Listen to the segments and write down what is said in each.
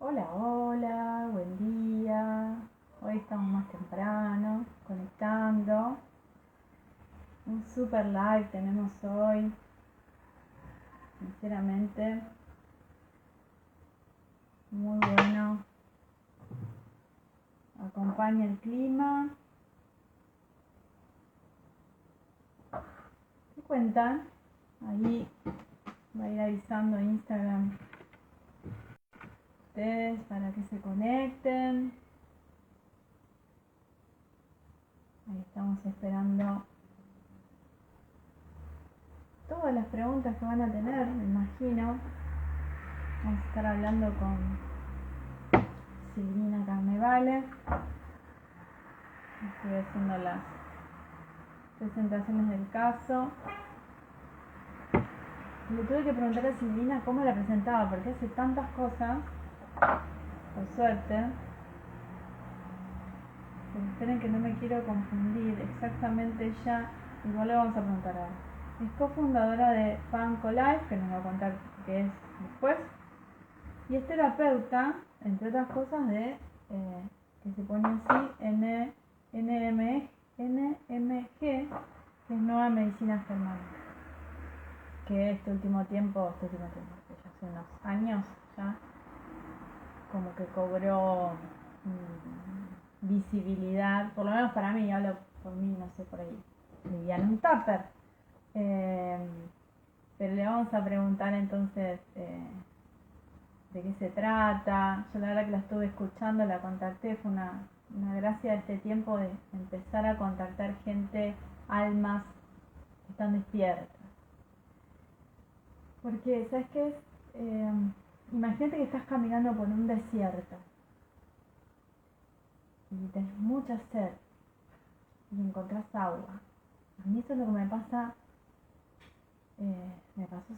Hola, hola, buen día. Hoy estamos más temprano, conectando. Un super live tenemos hoy. Sinceramente, muy bueno. Acompaña el clima. ¿Qué cuentan? Ahí va a ir avisando Instagram ustedes para que se conecten. Ahí estamos esperando todas las preguntas que van a tener, me imagino. Vamos a estar hablando con Silvina Carnevale. Estoy haciendo las presentaciones del caso. Le tuve que preguntar a Silvina cómo la presentaba, porque hace tantas cosas, por suerte. Pero esperen que no me quiero confundir. Exactamente ella, igual le vamos a preguntar ahora. Es cofundadora de Fanco Life, que nos va a contar qué es después. Y es terapeuta, entre otras cosas, que se pone así, NMG, que es Nueva Medicina Germánica. Que este último tiempo, que ya hace unos años ya, como que cobró visibilidad, por lo menos para mí, hablo por mí, no sé, por ahí, vivían un tupper. Pero le vamos a preguntar entonces de qué se trata. Yo la verdad que la estuve escuchando, la contacté, fue una gracia de este tiempo de empezar a contactar gente, almas que están despiertas. Porque, ¿sabes qué es? Imagínate que estás caminando por un desierto y tenés mucha sed y encontrás agua. A mí eso es lo que me pasó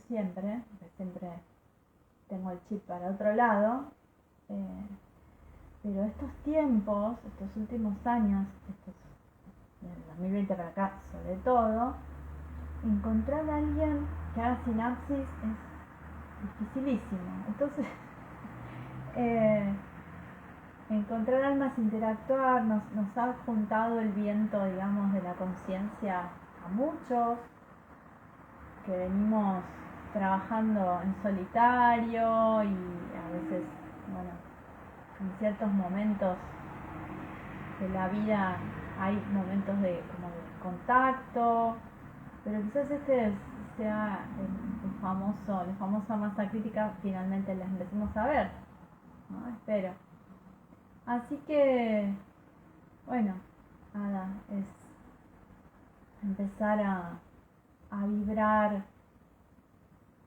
siempre, porque siempre tengo el chip para otro lado, eh, pero estos tiempos, estos últimos años, del 2020 para acá sobre todo, encontrar a alguien que haga sinapsis es dificilísimo. Entonces, eh, encontrar almas, interactuar, nos ha juntado el viento, digamos, de la conciencia a muchos, que venimos trabajando en solitario y a veces, bueno, en ciertos momentos de la vida hay momentos como de contacto, pero quizás este sea la famosa masa crítica, finalmente las empecemos a ver, ¿no? Espero. Así que, bueno, nada, es empezar a vibrar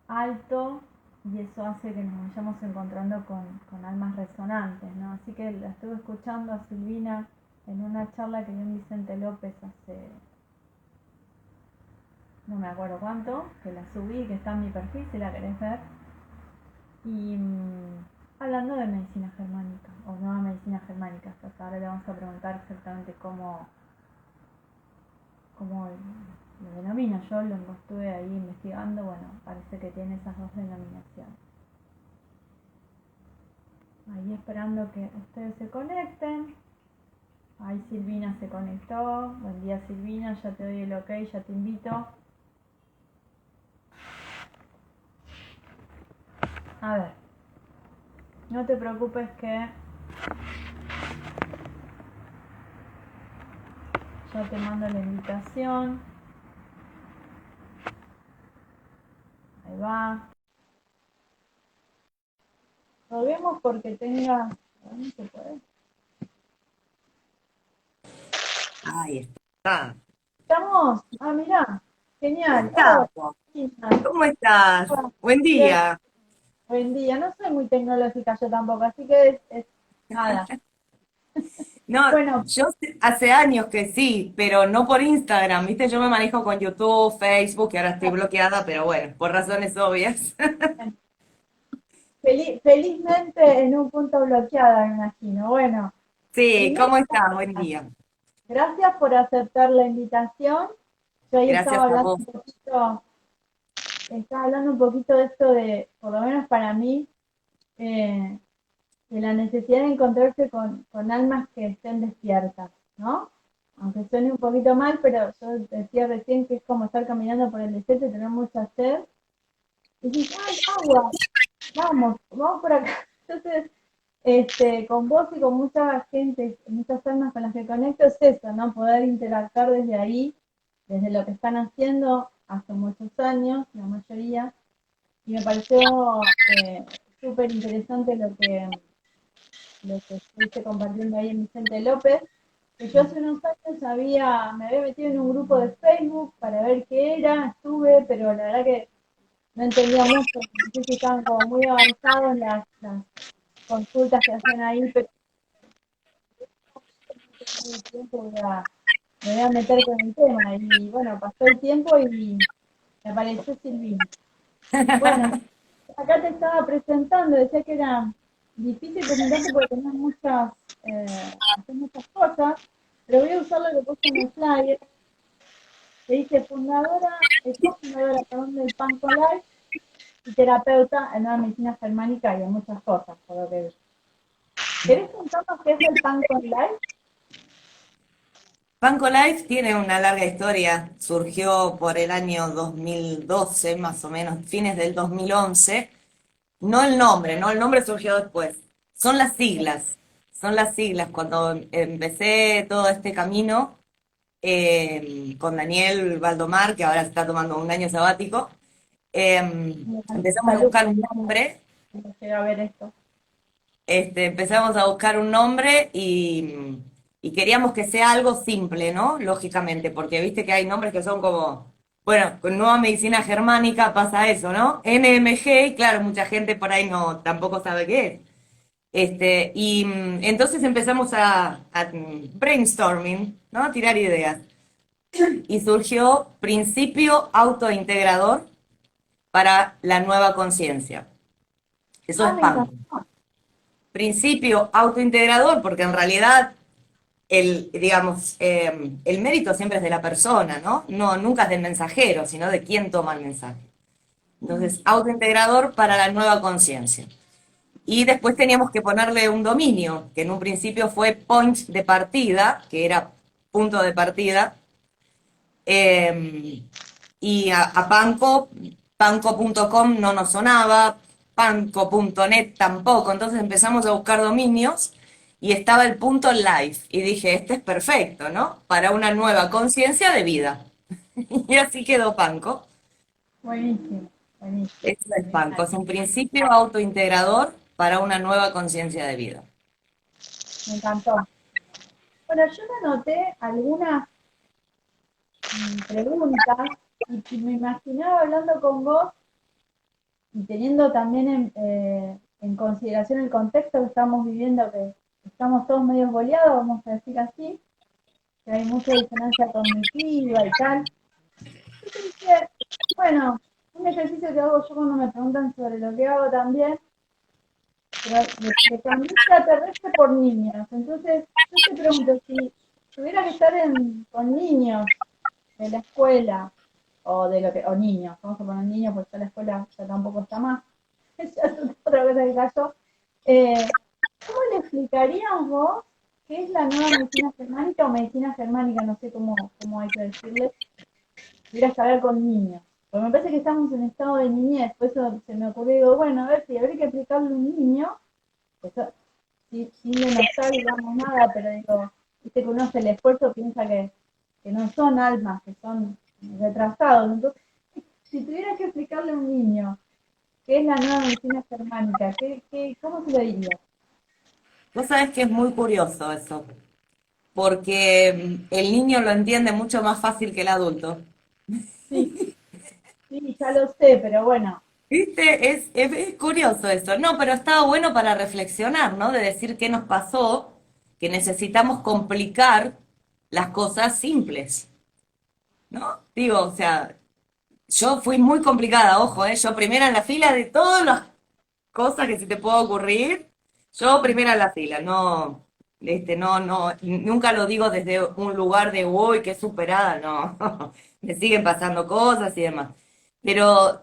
alto y eso hace que nos vayamos encontrando con almas resonantes, ¿no? Así que la estuve escuchando a Silvina en una charla que dio en Vicente López hace no me acuerdo cuánto, que la subí, que está en mi perfil si la querés ver, y hablando de medicina germánica, o nueva medicina germánica. Hasta ahora le vamos a preguntar exactamente cómo lo denomino. Yo lo estuve ahí investigando, bueno, parece que tiene esas dos denominaciones. Ahí esperando que ustedes se conecten. Ahí Silvina se conectó. Buen día Silvina, ya te doy el ok, ya te invito. A ver, no te preocupes que ya te mando la invitación. Ahí va. Lo vemos porque tenga... ¿Dónde se puede? Ahí está. ¿Estamos? Ah, mirá. Genial. Hola, Estamos. Gina. ¿Cómo estás? Buen Bien, día. buen día. No soy muy tecnológica yo tampoco, así que es nada. No, Bueno, yo hace años que sí, pero no por Instagram, ¿viste? Yo me manejo con YouTube, Facebook, y ahora estoy bloqueada, pero bueno, por razones obvias. felizmente en un punto bloqueada, me imagino. Bueno, Sí, primero, ¿cómo estás? Buen día. gracias por aceptar la invitación. Yo ahí Gracias a vos. estaba hablando un poquito de esto de, por lo menos para mí, eh, de la necesidad de encontrarse con almas que estén despiertas, ¿no? Aunque suene un poquito mal, pero yo decía recién que es como estar caminando por el desierto y tener mucha sed. Y dices, ¡ay, agua! Vamos por acá. Entonces, con vos y con mucha gente, muchas almas con las que conecto, es eso, ¿no? Poder interactuar desde ahí, desde lo que están haciendo hace muchos años, la mayoría, y me pareció súper interesante lo que estuviste compartiendo ahí en Vicente López, que yo hace unos años me había metido en un grupo de Facebook para ver qué era, estuve, pero la verdad que no entendía mucho, no sé si estaban como muy avanzados las consultas que hacen ahí, pero no el tiempo me voy a meter con el tema. Y bueno, pasó el tiempo y me apareció Silvina. Bueno, acá te estaba presentando, decía que era difícil presentarte porque tenés haces muchas cosas, pero voy a usar lo que puse en el flyer, que dice cofundadora, perdón, del Panco Life y terapeuta en la medicina germánica y en muchas cosas, por lo que ¿querés contarnos qué es el Panco Life? Banco Life tiene una larga historia, surgió por el año 2012, más o menos, fines del 2011. No el nombre, no, el nombre surgió después. Son las siglas. Cuando empecé todo este camino con Daniel Valdomar, que ahora está tomando un año sabático, empezamos a Salud, buscar un nombre. no llega a ver esto. Empezamos a buscar un nombre y queríamos que sea algo simple, ¿no? Lógicamente, porque viste que hay nombres que son como, bueno, con Nueva Medicina Germánica pasa eso, ¿no? NMG, y claro, mucha gente por ahí no tampoco sabe qué es. Entonces empezamos a brainstorming, ¿no? A tirar ideas. Y surgió Principio Autointegrador para la Nueva Conciencia. Eso es Me PAN. encantó. Principio autointegrador, porque en realidad digamos, el mérito siempre es de la persona, ¿no? No, nunca es del mensajero, sino de quién toma el mensaje. Entonces, autointegrador para la nueva conciencia. Y después teníamos que ponerle un dominio, que en un principio fue point de partida, que era punto de partida, y a panco.com no nos sonaba, panco.net tampoco, entonces empezamos a buscar dominios y estaba el punto live y dije, este es perfecto, ¿no? Para una nueva conciencia de vida. Y así quedó Panco. Buenísimo, buenísimo. Eso es Panco, Genial. es un principio autointegrador para una nueva conciencia de vida. Me encantó. Bueno, yo me anoté algunas preguntas y me imaginaba hablando con vos y teniendo también en consideración el contexto que estamos viviendo, que estamos todos medio boleados, vamos a decir así, que hay mucha disonancia cognitiva y tal. Entonces dije, bueno, un ejercicio que hago yo cuando me preguntan sobre lo que hago también, pero de cambiar extraterrestre por niños. Entonces, yo te pregunto, si tuviera que estar con niños de la escuela, o niños, vamos a poner niños porque ya la escuela ya tampoco está más, ya es otra cosa del caso, ¿cómo le explicarías vos qué es la nueva medicina germánica o medicina germánica? No sé cómo hay que decirle, ir a hablar con niños. Porque me parece que estamos en estado de niñez, por eso se me ocurrió, digo, bueno, a ver si habría que explicarle a un niño, eso, sin denostar, digamos, nada, pero digo, viste que uno hace el esfuerzo, piensa que no son almas, que son retrasados. Entonces, si tuviera que explicarle a un niño qué es la nueva medicina germánica, cómo se lo diría? Vos sabés que es muy curioso eso, porque el niño lo entiende mucho más fácil que el adulto. Sí, sí, ya lo sé, pero bueno, ¿Viste? Es curioso eso. No, pero estaba bueno para reflexionar, ¿no? De decir qué nos pasó, que necesitamos complicar las cosas simples, ¿no? Digo, o sea, yo fui muy complicada, ojo, ¿eh? Yo primera en la fila de todas las cosas que se te pueda ocurrir, yo primera en la fila, no, no, nunca lo digo desde un lugar de, uy, qué superada, no, me siguen pasando cosas y demás. Pero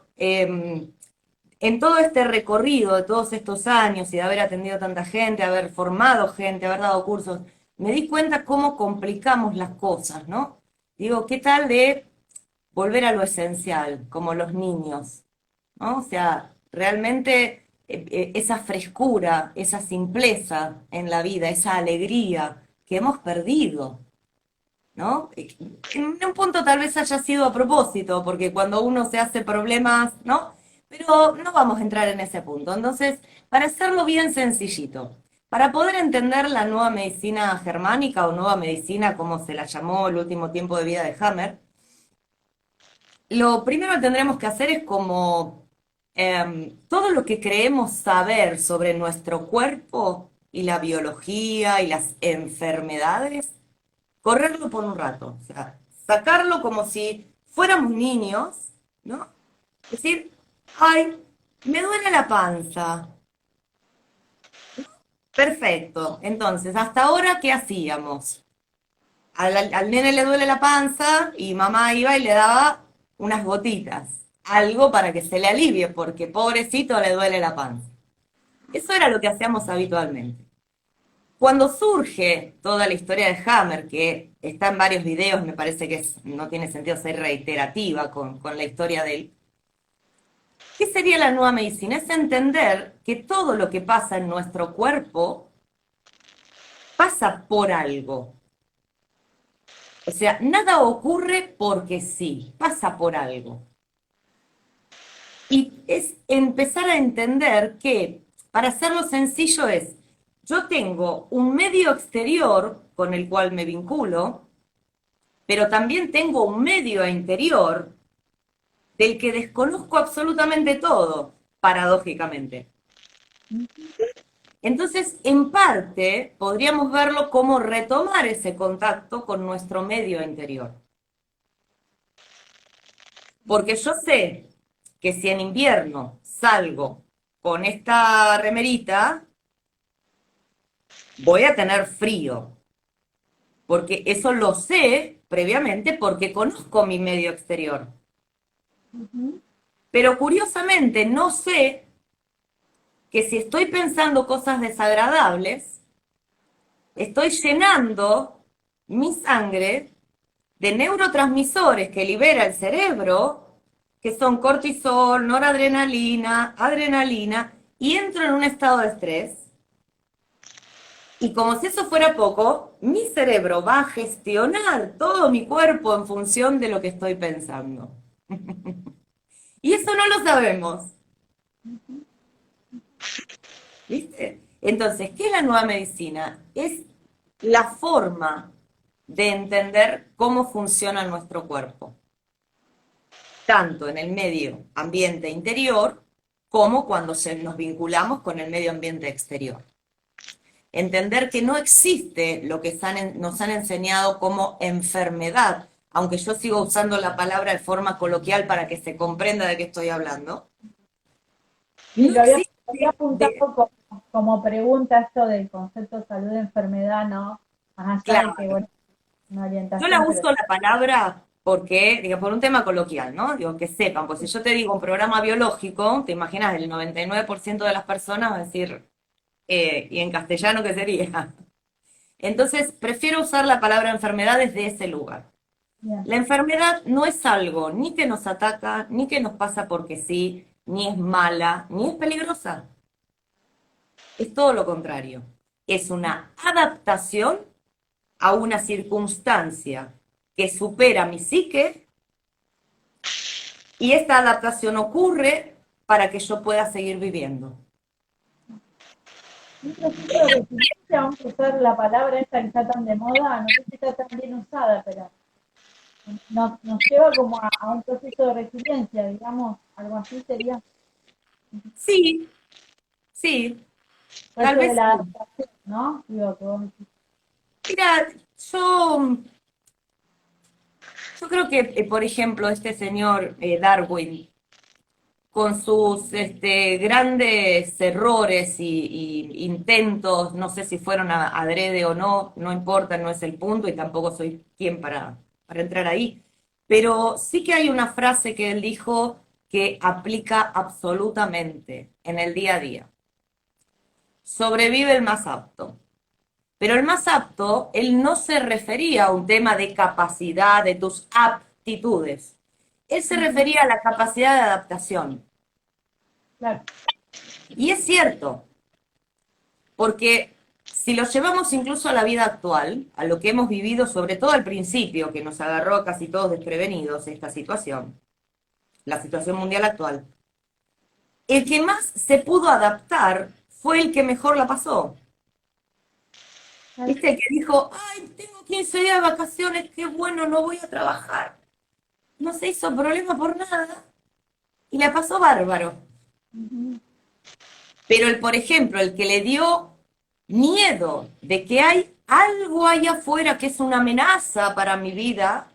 en todo este recorrido de todos estos años y de haber atendido tanta gente, haber formado gente, haber dado cursos, me di cuenta cómo complicamos las cosas, ¿no? Digo, ¿qué tal de volver a lo esencial, como los niños, ¿no? O sea, realmente esa frescura, esa simpleza en la vida, esa alegría que hemos perdido, ¿no? En un punto tal vez haya sido a propósito, porque cuando uno se hace problemas, ¿no? Pero no vamos a entrar en ese punto. Entonces, para hacerlo bien sencillito, para poder entender la nueva medicina germánica o nueva medicina, como se la llamó el último tiempo de vida de Hammer, lo primero que tendremos que hacer es como todo lo que creemos saber sobre nuestro cuerpo y la biología y las enfermedades, correrlo por un rato, o sea, sacarlo como si fuéramos niños, ¿no? Decir, ay, me duele la panza. Perfecto. Entonces, hasta ahora, ¿qué hacíamos? Al nene le duele la panza y mamá iba y le daba unas gotitas, algo para que se le alivie, porque pobrecito le duele la panza. Eso era lo que hacíamos habitualmente. Cuando surge toda la historia de Hammer, que está en varios videos, me parece que no tiene sentido ser reiterativa con la historia de él, ¿qué sería la nueva medicina? Es entender que todo lo que pasa en nuestro cuerpo pasa por algo. O sea, nada ocurre porque sí, pasa por algo. Y es empezar a entender que, para hacerlo sencillo, yo tengo un medio exterior con el cual me vinculo, pero también tengo un medio interior del que desconozco absolutamente todo, paradójicamente. Entonces, en parte, podríamos verlo como retomar ese contacto con nuestro medio interior. Porque yo sé que si en invierno salgo con esta remerita, voy a tener frío. Porque eso lo sé previamente porque conozco mi medio exterior. Pero curiosamente no sé que si estoy pensando cosas desagradables, estoy llenando mi sangre de neurotransmisores que libera el cerebro, que son cortisol, noradrenalina, adrenalina, y entro en un estado de estrés. Y como si eso fuera poco, mi cerebro va a gestionar todo mi cuerpo en función de lo que estoy pensando. Y eso no lo sabemos. ¿Viste? Entonces, ¿qué es la nueva medicina? Es la forma de entender cómo funciona nuestro cuerpo, tanto en el medio ambiente interior como cuando nos vinculamos con el medio ambiente exterior. Entender que no existe lo que nos han enseñado como enfermedad, aunque yo sigo usando la palabra de forma coloquial para que se comprenda de qué estoy hablando. Y No lo había existe apuntado como pregunta esto del concepto salud-enfermedad, ¿no? Más allá de claro. que, bueno, una Yo la orientación, pero uso la palabra porque, digo, por un tema coloquial, ¿no? Digo, que sepan, pues si yo te digo un programa biológico, te imaginas, el 99% de las personas va a decir, ¿y en castellano qué sería? Entonces, prefiero usar la palabra enfermedad desde ese lugar. bien. La enfermedad no es algo ni que nos ataca, ni que nos pasa porque sí, ni es mala, ni es peligrosa. Es todo lo contrario. Es una adaptación a una circunstancia que supera mi psique y esta adaptación ocurre para que yo pueda seguir viviendo. Un proceso de resiliencia, vamos a usar la palabra esta que está tan de moda, no sé si está tan bien usada, pero nos lleva como a un proceso de resiliencia, digamos, algo así sería. Sí, sí, Por tal eso de vez la sí. adaptación, ¿no? Digo, que vos decís. Mira, yo creo que, por ejemplo, este señor Darwin, con sus grandes errores y intentos, no sé si fueron adrede o no, no importa, no es el punto y tampoco soy quien para entrar ahí, pero sí que hay una frase que él dijo que aplica absolutamente en el día a día. Sobrevive el más apto. Pero el más apto, él no se refería a un tema de capacidad, de tus aptitudes. Él se refería a la capacidad de adaptación. Claro. Y es cierto, porque si lo llevamos incluso a la vida actual, a lo que hemos vivido, sobre todo al principio, que nos agarró casi todos desprevenidos esta situación, la situación mundial actual, el que más se pudo adaptar fue el que mejor la pasó. ¿Viste? El que dijo, ay, tengo 15 días de vacaciones, qué bueno, no voy a trabajar. No se hizo problema por nada y la pasó bárbaro. Pero el, por ejemplo, el que le dio miedo de que hay algo allá afuera que es una amenaza para mi vida,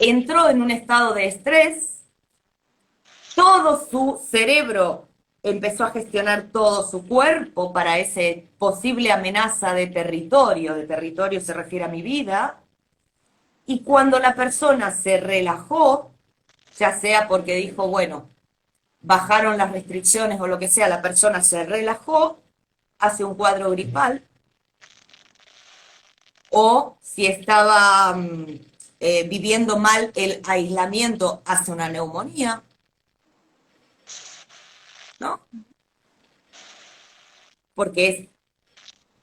entró en un estado de estrés, todo su cerebro empezó a gestionar todo su cuerpo para esa posible amenaza de territorio se refiere a mi vida, y cuando la persona se relajó, ya sea porque dijo, bueno, bajaron las restricciones o lo que sea, la persona se relajó, hace un cuadro gripal, o si estaba viviendo mal el aislamiento, hace una neumonía, ¿no? Porque es,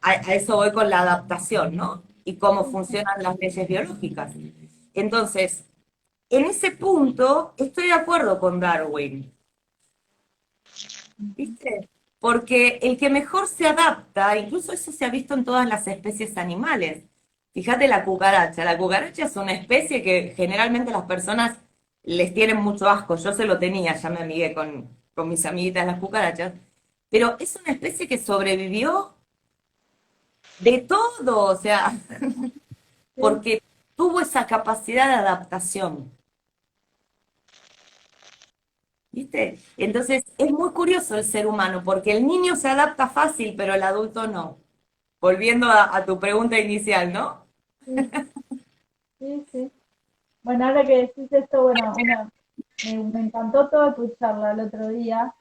a eso voy con la adaptación, ¿no? Y cómo funcionan las leyes biológicas. Entonces, en ese punto estoy de acuerdo con Darwin, ¿viste? Porque el que mejor se adapta, incluso eso se ha visto en todas las especies animales. Fíjate la cucaracha es una especie que generalmente las personas les tienen mucho asco, yo se lo tenía, ya me amigué con mis amiguitas las cucarachas, pero es una especie que sobrevivió de todo, o sea, Sí. porque tuvo esa capacidad de adaptación. ¿Viste? Entonces es muy curioso el ser humano, porque el niño se adapta fácil, pero el adulto no. Volviendo a tu pregunta inicial, ¿no? Sí, sí, sí. Bueno, ahora que decís esto, bueno, me encantó toda tu charla el otro día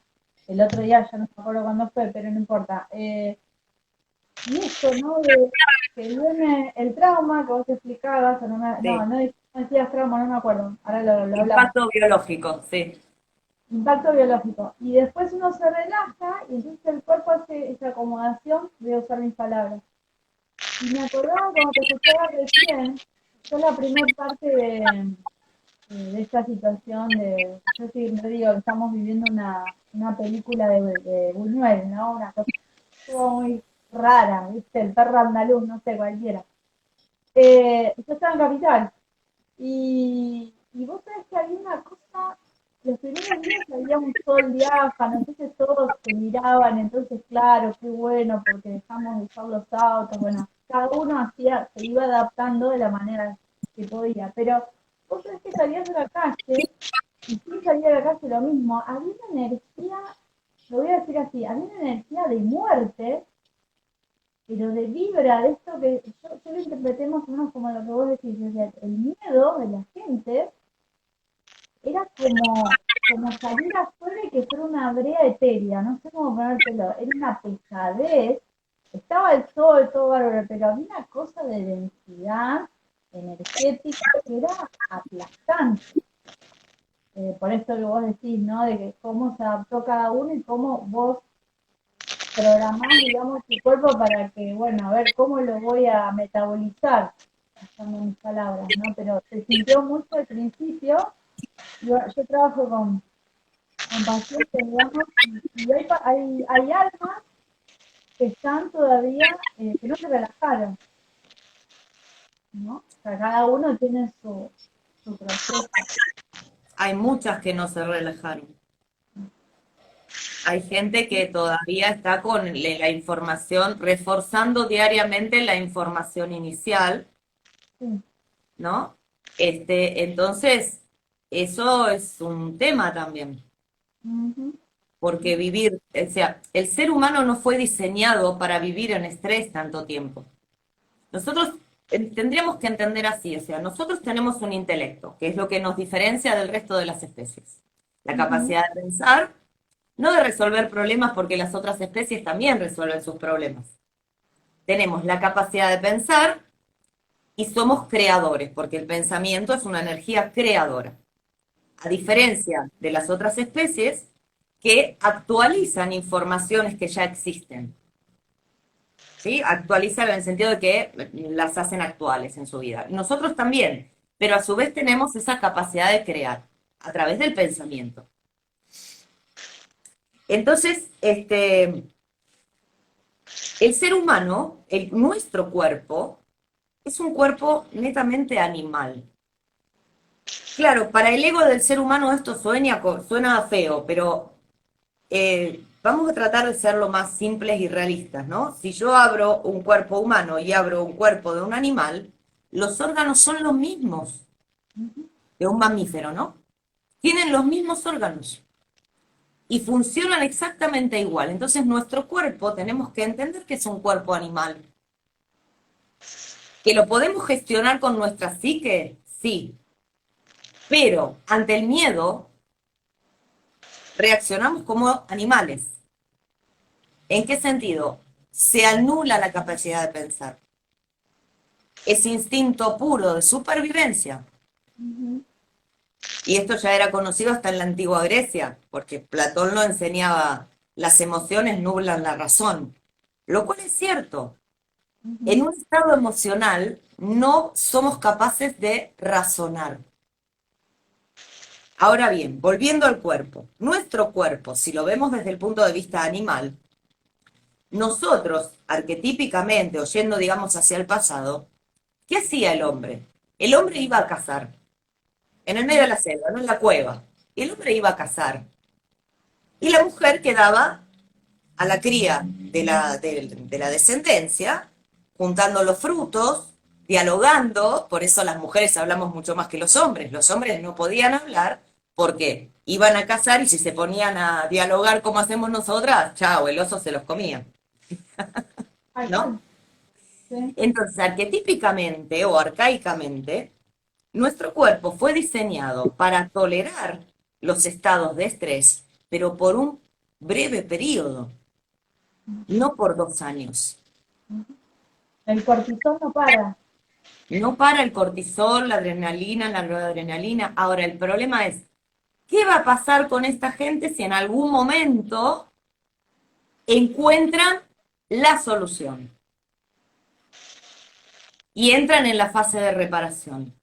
ya no me acuerdo cuándo fue, pero no importa. Y esto, ¿no? De que viene el trauma que vos explicabas, o Sí. no decías trauma, no me acuerdo, ahora lo hablamos. Impacto biológico, sí. Impacto biológico. Y después uno se relaja y entonces el cuerpo hace esa acomodación, voy a usar mis palabras. Y me acordaba cuando te escuchaba recién, yo la primera parte de esta situación yo siempre digo que estamos viviendo una película de Buñuel, ¿no? Una cosa muy rara, ¿viste? El perro andaluz, no sé, cualquiera. Yo estaba en Capital y vos sabés que había una cosa, los primeros días había un sol diáfano, entonces todos se miraban, entonces claro, qué bueno, porque dejamos de usar los autos, bueno, cada uno se iba adaptando de la manera que podía, pero vos sabés que salías de la calle, y sin salir de la calle lo mismo, había una energía, lo voy a decir así, había una energía de muerte, pero de vibra, de esto que yo lo interpreté más o menos como lo que vos decís, o sea, el miedo de la gente era como salir afuera y que fuera una brea etérea, no sé cómo ponértelo, era una pesadez, estaba el sol, todo bárbaro, pero había una cosa de densidad energética que era aplastante. Por esto que vos decís, ¿no? De que cómo se adaptó cada uno y cómo vos programar, digamos, tu cuerpo para que, bueno, a ver cómo lo voy a metabolizar, usando mis palabras, ¿no? Pero se sintió mucho al principio. Yo trabajo con pacientes, digamos, y hay almas que están todavía, que no se relajaron, ¿no? O sea, cada uno tiene su proceso. Hay muchas que no se relajaron. Hay gente que todavía está con la información, reforzando diariamente la información inicial, Sí. ¿no? Entonces, eso es un tema también, Ujú. porque vivir, o sea, el ser humano no fue diseñado para vivir en estrés tanto tiempo. Nosotros tendríamos que entender así, o sea, nosotros tenemos un intelecto, que es lo que nos diferencia del resto de las especies. La Ujú. capacidad de pensar, no de resolver problemas porque las otras especies también resuelven sus problemas. Tenemos la capacidad de pensar y somos creadores, porque el pensamiento es una energía creadora. A diferencia de las otras especies que actualizan informaciones que ya existen. ¿Sí? Actualizan en el sentido de que las hacen actuales en su vida. Nosotros también, pero a su vez tenemos esa capacidad de crear a través del pensamiento. Entonces, el ser humano, nuestro cuerpo, es un cuerpo netamente animal. Claro, para el ego del ser humano esto suena feo, pero vamos a tratar de ser lo más simples y realistas, ¿no? Si yo abro un cuerpo humano y abro un cuerpo de un animal, los órganos son los mismos de un mamífero, ¿no? Tienen los mismos órganos y funcionan exactamente igual. Entonces nuestro cuerpo tenemos que entender que es un cuerpo animal. ¿Que lo podemos gestionar con nuestra psique? Sí. Pero ante el miedo reaccionamos como animales. ¿En qué sentido? Se anula la capacidad de pensar. Es instinto puro de supervivencia. Ujú. Y esto ya era conocido hasta en la antigua Grecia, porque Platón lo enseñaba, las emociones nublan la razón, lo cual es cierto. En Ujú. un estado emocional no somos capaces de razonar. Ahora bien, volviendo al cuerpo, nuestro cuerpo, si lo vemos desde el punto de vista animal, nosotros, arquetípicamente, o yendo, digamos, hacia el pasado, ¿qué hacía el hombre? El hombre iba a cazar, en el medio de la selva, no en la cueva. Y el hombre iba a cazar. Y la mujer quedaba a la cría de la descendencia, juntando los frutos, dialogando, por eso las mujeres hablamos mucho más que los hombres no podían hablar porque iban a cazar y si se ponían a dialogar como hacemos nosotras, chao, el oso se los comía, Tal ¿no? cual. Sí. Entonces, arquetípicamente o arcaicamente, nuestro cuerpo fue diseñado para tolerar los estados de estrés, pero por un breve periodo, no por 2 años. El cortisol no para. No para el cortisol, la adrenalina, la noradrenalina. Ahora, el problema es, ¿qué va a pasar con esta gente si en algún momento encuentran la solución y entran en la fase de reparación?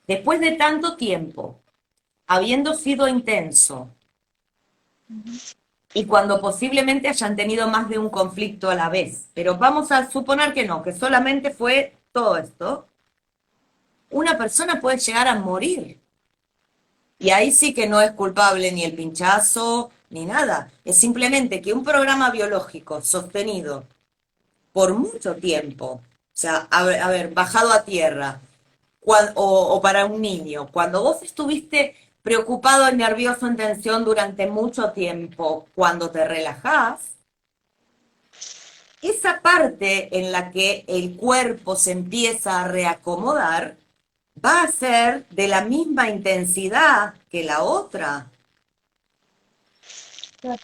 Después de tanto tiempo, habiendo sido intenso, y cuando posiblemente hayan tenido más de un conflicto a la vez, pero vamos a suponer que no, que solamente fue todo esto, una persona puede llegar a morir. Y ahí sí que no es culpable ni el pinchazo ni nada. Es simplemente que un programa biológico sostenido por mucho tiempo, o sea, a ver, bajado a tierra, o para un niño, cuando vos estuviste preocupado, nervioso, en tensión durante mucho tiempo, cuando te relajás, esa parte en la que el cuerpo se empieza a reacomodar va a ser de la misma intensidad que la otra. Claro.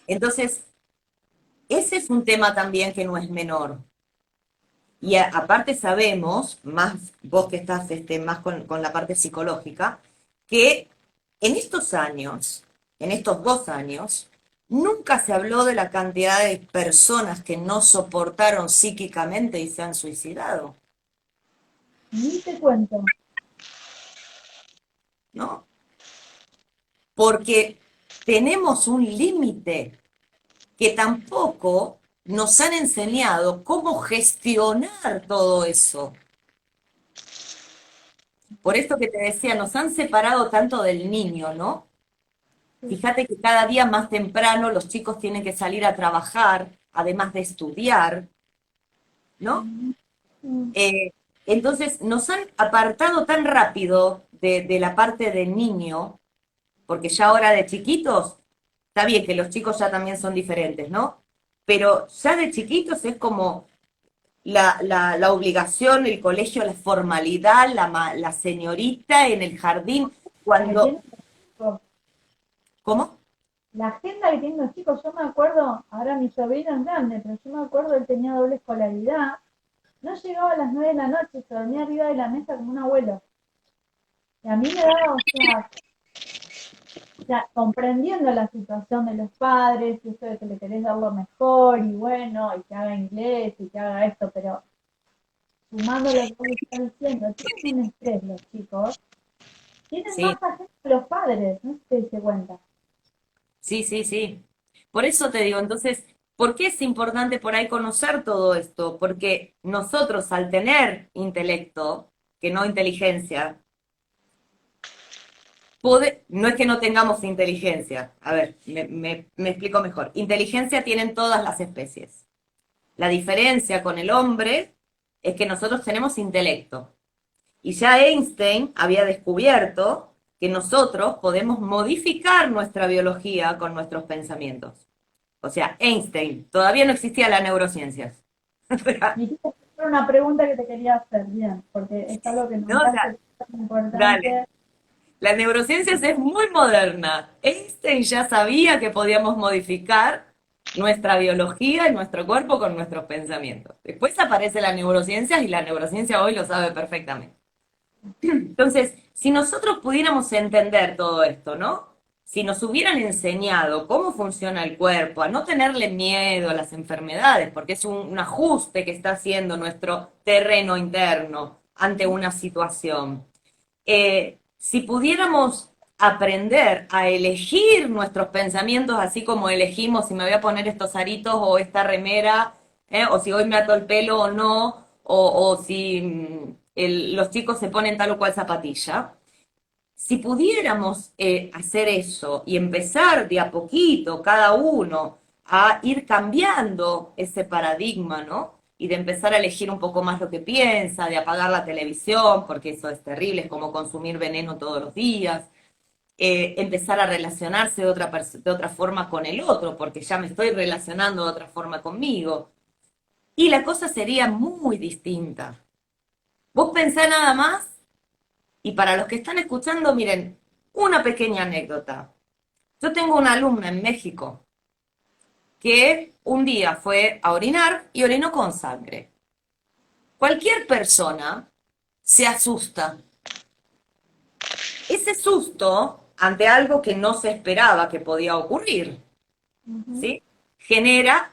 Entonces, ese es un tema también que no es menor. Y aparte sabemos, más vos que estás más con la parte psicológica, que en estos años, en estos 2 años, nunca se habló de la cantidad de personas que no soportaron psíquicamente y se han suicidado, Ni te cuento. ¿no? Porque tenemos un límite que tampoco nos han enseñado cómo gestionar todo eso. Por esto que te decía, nos han separado tanto del niño, ¿no? Sí. Fíjate que cada día más temprano los chicos tienen que salir a trabajar, además de estudiar, ¿no? Ujú. Mm. Eh, entonces nos han apartado tan rápido de la parte del niño, porque ya ahora de chiquitos, está bien que los chicos ya también son diferentes, ¿no? Pero ya de chiquitos es como la obligación, el colegio, la formalidad, la señorita en el jardín, La que cuando... tienen los chicos, ¿Cómo? la agenda que tienen los chicos, yo me acuerdo, ahora mi sobrino es grande, pero yo me acuerdo él tenía doble escolaridad, no llegaba a las 9 de la noche, se dormía arriba de la mesa como un abuelo. Y a mí me daba, o sea, comprendiendo la situación de los padres, y eso de que le querés dar lo mejor, y bueno, y que haga inglés, y que haga esto, pero sumando lo que vos estás diciendo, tienen un estrés los chicos, tienen Sí, más agenda que los padres, no sé si te diste cuenta. sí, sí, sí. Por eso te digo, entonces, ¿por qué es importante por ahí conocer todo esto? Porque nosotros al tener intelecto, que no inteligencia, no es que no tengamos inteligencia. A ver, me explico mejor. Inteligencia tienen todas las especies. La diferencia con el hombre es que nosotros tenemos intelecto. Y ya Einstein había descubierto que nosotros podemos modificar nuestra biología con nuestros pensamientos. O sea, Einstein, todavía no existía la neurociencia. Me hiciste una pregunta que te quería hacer, bien, porque es algo que No, nombraste que es tan dale. importante. La neurociencia es muy moderna. Einstein ya sabía que podíamos modificar nuestra biología y nuestro cuerpo con nuestros pensamientos. Después aparece la neurociencia y la neurociencia hoy lo sabe perfectamente. Entonces, si nosotros pudiéramos entender todo esto, ¿no? Si nos hubieran enseñado cómo funciona el cuerpo, a no tenerle miedo a las enfermedades, porque es un ajuste que está haciendo nuestro terreno interno ante una situación. Si pudiéramos aprender a elegir nuestros pensamientos, así como elegimos si me voy a poner estos aritos o esta remera, o si hoy me ato el pelo o no, o si los chicos se ponen tal o cual zapatilla. Si pudiéramos hacer eso y empezar de a poquito cada uno a ir cambiando ese paradigma, ¿no? Y de empezar a elegir un poco más lo que piensa, de apagar la televisión, porque eso es terrible, es como consumir veneno todos los días, empezar a relacionarse de otra forma con el otro, porque ya me estoy relacionando de otra forma conmigo. Y la cosa sería muy distinta. Vos pensá nada más, y para los que están escuchando, miren, una pequeña anécdota. Yo tengo una alumna en México que un día fue a orinar y orinó con sangre. Cualquier persona se asusta. Ese susto ante algo que no se esperaba que podía ocurrir, Ujú. ¿sí? Genera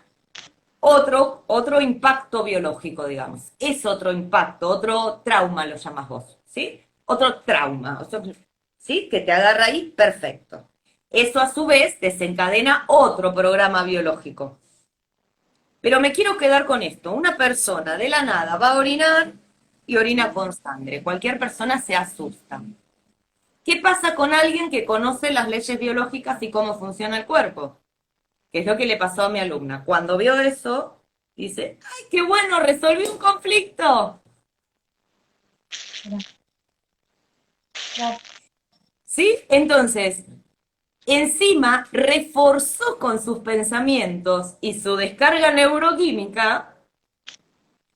otro impacto biológico, digamos. Es otro impacto, otro trauma lo llamas vos, ¿sí? Otro trauma, ¿sí? Que te agarra ahí, perfecto. Eso a su vez desencadena otro programa biológico. Pero me quiero quedar con esto. Una persona de la nada va a orinar y orina con sangre. Cualquier persona se asusta. ¿Qué pasa con alguien que conoce las leyes biológicas y cómo funciona el cuerpo? Que es lo que le pasó a mi alumna. Cuando vio eso, dice, ¡ay, qué bueno! Resolví un conflicto. Mira, ya, ¿Sí? Entonces, encima reforzó con sus pensamientos y su descarga neuroquímica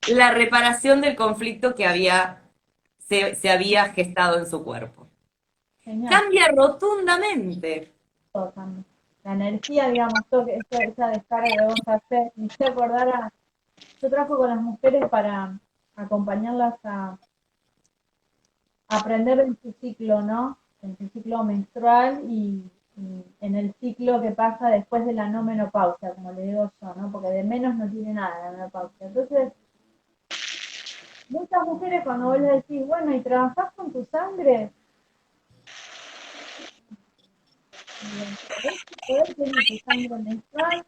la reparación del conflicto que se había gestado en su cuerpo. genial, Cambia rotundamente. todo cambia. La energía, digamos, todo, esa descarga que vos haces, me hice acordar yo trabajo con las mujeres para acompañarlas a aprender en su ciclo, ¿no? En su ciclo menstrual y en el ciclo que pasa después de la no menopausia, como le digo yo, ¿no? Porque de menos no tiene nada la menopausia. Entonces, muchas mujeres cuando vos les decís, bueno, ¿y trabajás con tu sangre? ¿Podés, podés tener tu sangre menstrual?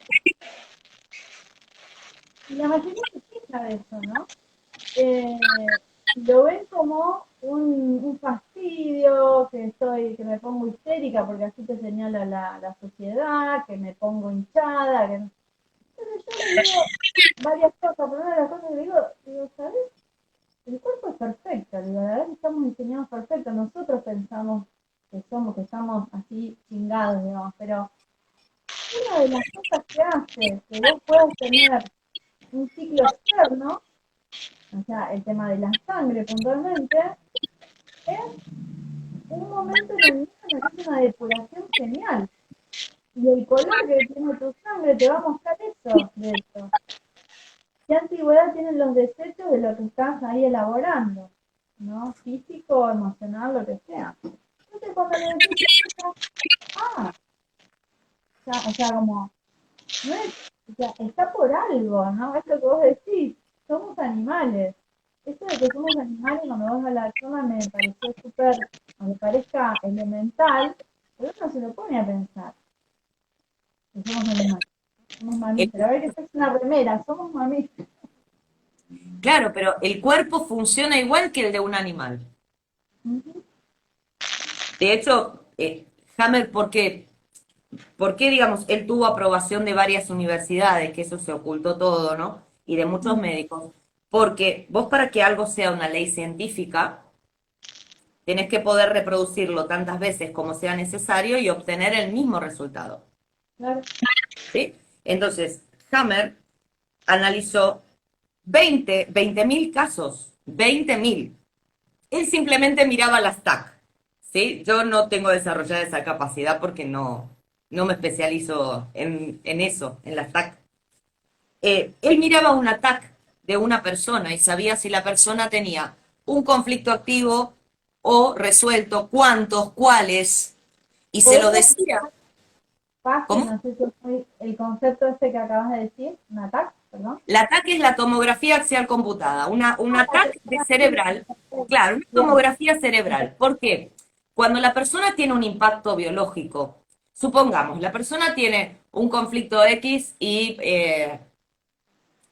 Y la mayoría se queja de eso, ¿no? Lo ven como un fastidio, que me pongo histérica porque así te señala la sociedad, que me pongo hinchada, que no. Entonces yo les digo varias cosas, pero una de las cosas que digo, ¿sabes? El cuerpo es perfecto, digo, la verdad que estamos diseñados perfectos, nosotros pensamos que estamos así chingados, digamos, pero una de las cosas que hace que vos puedas tener un ciclo externo o sea, el tema de la sangre puntualmente, es un momento en el día que es una depuración genial. Y el color que tiene tu sangre te va a mostrar eso, de eso. ¿Qué antigüedad tienen los desechos de lo que estás ahí elaborando? ¿No? Físico, emocional, lo que sea. Entonces cuando le decís, ah, o sea, como, no es, o sea, está por algo, ¿no? Es lo que vos decís, somos animales. Esto de que somos animales cuando vos a la zona me pareció súper, me parezca elemental, pero uno se lo pone a pensar, que somos animales, somos mamíferos. A ver, que esta es una remera, somos mamíferos. Claro, pero el cuerpo funciona igual que el de un animal. Uh-huh. De hecho, Hammer, ¿por qué, digamos, él tuvo aprobación de varias universidades, que eso se ocultó todo, ¿no? Y de muchos médicos? Porque vos para que algo sea una ley científica, tenés que poder reproducirlo tantas veces como sea necesario y obtener el mismo resultado. Claro. ¿Sí? Entonces, Hammer analizó 20.000 casos, 20.000. Él simplemente miraba las TAC, ¿sí? Yo no tengo desarrollada esa capacidad porque no me especializo en eso, en las TAC. Él miraba una TAC de una persona y sabía si la persona tenía un conflicto activo o resuelto, cuántos, cuáles, y se lo ¿Podés decía. explicar fácil, ¿Cómo? no sé si es el concepto este que acabas de decir, un ataque, perdón? La TAC es la tomografía axial computada, una Ah, TAC de cerebral, claro, una bien, tomografía cerebral. ¿Por qué? Cuando la persona tiene un impacto biológico, supongamos, la persona tiene un conflicto X y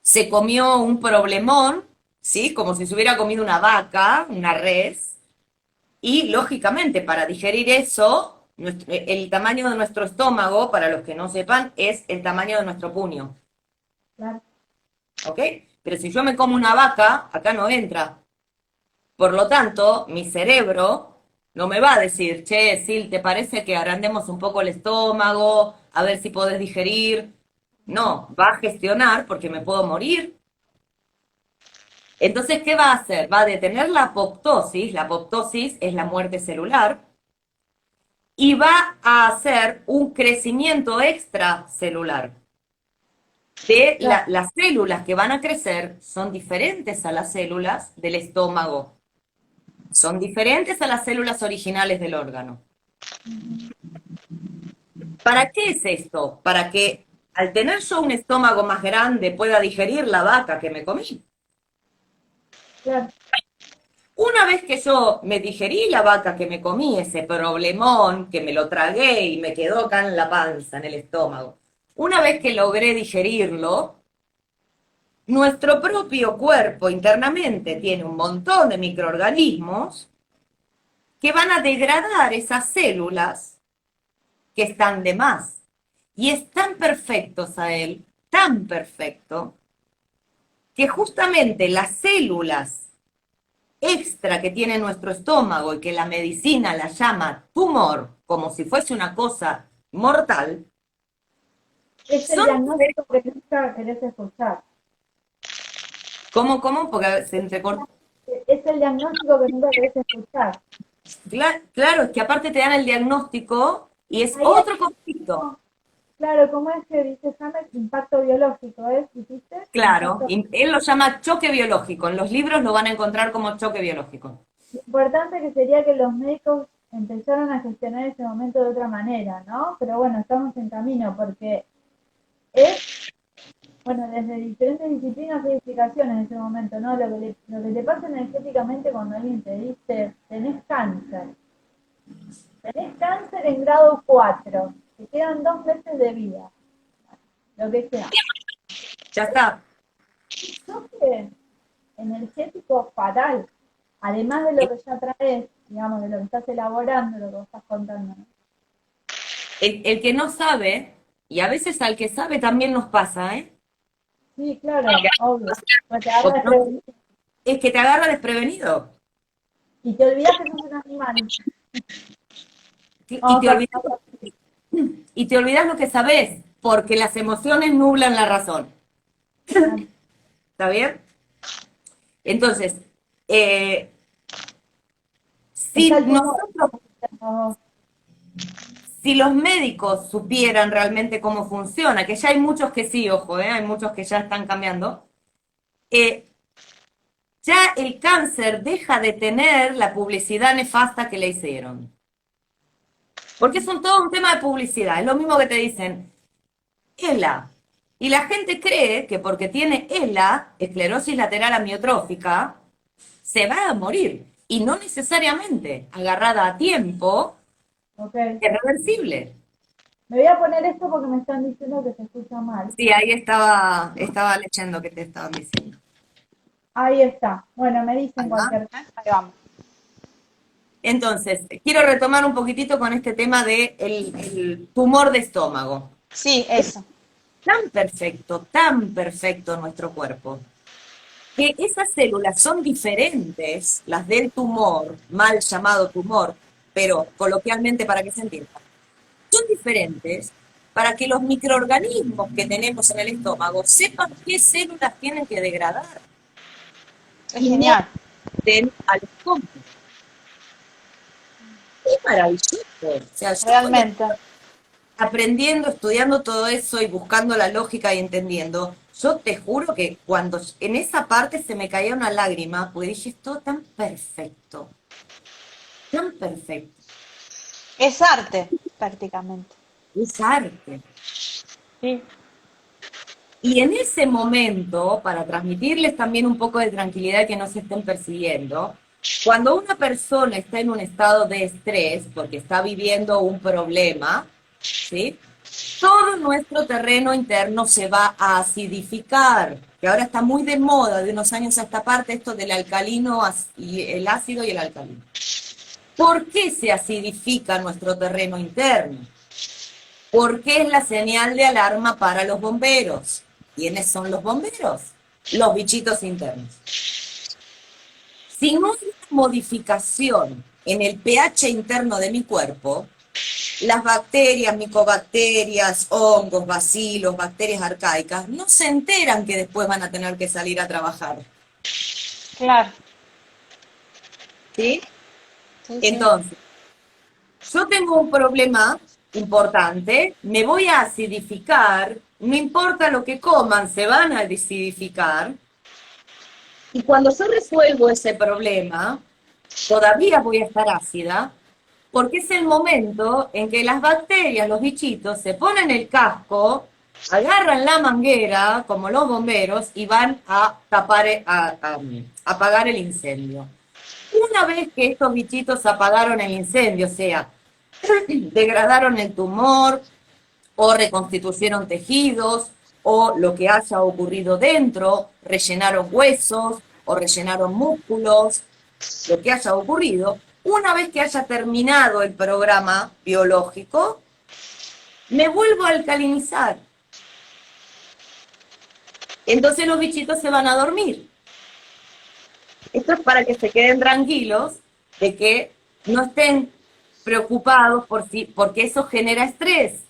se comió un problemón, ¿sí? Como si se hubiera comido una vaca, una res, y lógicamente para digerir eso, el tamaño de nuestro estómago, para los que no sepan, es el tamaño de nuestro puño. claro. ¿Ok? Pero si yo me como una vaca, acá no entra. Por lo tanto, mi cerebro no me va a decir, che, Sil, ¿te parece que agrandemos un poco el estómago? A ver si podés digerir. No, va a gestionar porque me puedo morir. Entonces, ¿qué va a hacer? Va a detener la apoptosis. La apoptosis es la muerte celular. Y va a hacer un crecimiento extracelular. Claro. Las células que van a crecer son diferentes a las células del estómago, son diferentes a las células originales del órgano. ¿Para qué es esto? Para que al tener yo un estómago más grande pueda digerir la vaca que me comí. Claro. Una vez que yo me digerí la vaca que me comí, ese problemón que me lo tragué y me quedó acá en la panza, en el estómago, una vez que logré digerirlo, nuestro propio cuerpo internamente tiene un montón de microorganismos que van a degradar esas células que están de más. Y es tan perfecto, Sael, tan perfecto, que justamente las células extra que tiene nuestro estómago y que la medicina la llama tumor, como si fuese una cosa mortal, Es el son... diagnóstico que nunca querés escuchar. ¿Cómo? Porque se entrecorta. Es el diagnóstico que nunca querés escuchar. Claro, es que aparte te dan el diagnóstico y es Ahí otro hay, conflicto. claro, ¿cómo es que dice Hammer? Impacto biológico, ¿es? ¿Dijiste? Claro, Impacto. y él lo llama choque biológico. En los libros lo van a encontrar como choque biológico. Lo importante que sería que los médicos empezaran a gestionar ese momento de otra manera, ¿no? Pero bueno, estamos en camino porque es, bueno, desde diferentes disciplinas hay explicaciones en ese momento, ¿no? Lo que te pasa energéticamente cuando alguien te dice, tenés cáncer. Tenés cáncer en grado 4, te quedan 2 meses de vida, lo que sea. Ya está. Choque energético fatal, además de lo que ya traes, digamos, de lo que estás elaborando, lo que vos estás contando, ¿no? El que no sabe, y a veces al que sabe también nos pasa, ¿eh? Sí, claro, obvio. Pues te agarra Porque no, desprevenido. es que te agarra desprevenido. Y te olvidas que sos un animal. Y Vamos te a olvidas, y te olvidas lo que sabes, porque las emociones nublan la razón. ¿Está bien? Entonces, si Está el tumor. nosotros, si los médicos supieran realmente cómo funciona, que ya hay muchos que sí, ojo, hay muchos que ya están cambiando, eh, ya el cáncer deja de tener la publicidad nefasta que le hicieron. Porque es todo un tema de publicidad. Es lo mismo que te dicen, ELA. Y la gente cree que porque tiene ELA, esclerosis lateral amiotrófica, se va a morir. Y no necesariamente, agarrada a tiempo, Ok. es reversible. Me voy a poner esto porque me están diciendo que se escucha mal. Sí, ahí estaba leyendo que te estaban diciendo. Ahí está. Bueno, me dicen Ahí va. cualquier cosa. Ahí vamos. Entonces, quiero retomar un poquitito con este tema de el tumor de estómago. Sí, eso. Tan perfecto nuestro cuerpo, que esas células son diferentes, las del tumor, mal llamado tumor, pero coloquialmente para que se entienda, son diferentes para que los microorganismos que tenemos en el estómago sepan qué células tienen que degradar Es y no genial. den al estómago. Es maravilloso. O sea, yo cuando Realmente. aprendiendo, estudiando todo eso y buscando la lógica y entendiendo, yo te juro que cuando en esa parte se me caía una lágrima, porque dije, es todo tan perfecto, Es arte, prácticamente. es arte. Sí. Y en ese momento, para transmitirles también un poco de tranquilidad que no se estén persiguiendo, cuando una persona está en un estado de estrés, porque está viviendo un problema, ¿sí? Todo nuestro terreno interno se va a acidificar, que ahora está muy de moda de unos años a esta parte esto del alcalino y el ácido y el alcalino. ¿Por qué se acidifica nuestro terreno interno? Porque es la señal de alarma para los bomberos. ¿Quiénes son los bomberos? Los bichitos internos. Si no hay una modificación en el pH interno de mi cuerpo, las bacterias, micobacterias, hongos, bacilos, bacterias arcaicas, no se enteran que después van a tener que salir a trabajar. Claro. ¿Sí? Sí, sí. Entonces, yo tengo un problema importante, me voy a acidificar, no importa lo que coman, se van a acidificar. Y cuando yo resuelvo ese problema, todavía voy a estar ácida, porque es el momento en que las bacterias, los bichitos, se ponen el casco, agarran la manguera, como los bomberos, y van a tapar, a apagar el incendio. Una vez que estos bichitos apagaron el incendio, o sea, degradaron el tumor, o reconstituyeron tejidos, o lo que haya ocurrido dentro, rellenaron huesos, o rellenaron músculos, lo que haya ocurrido, una vez que haya terminado el programa biológico, me vuelvo a alcalinizar. Entonces los bichitos se van a dormir. Esto es para que se queden tranquilos de que no estén preocupados porque eso genera estrés.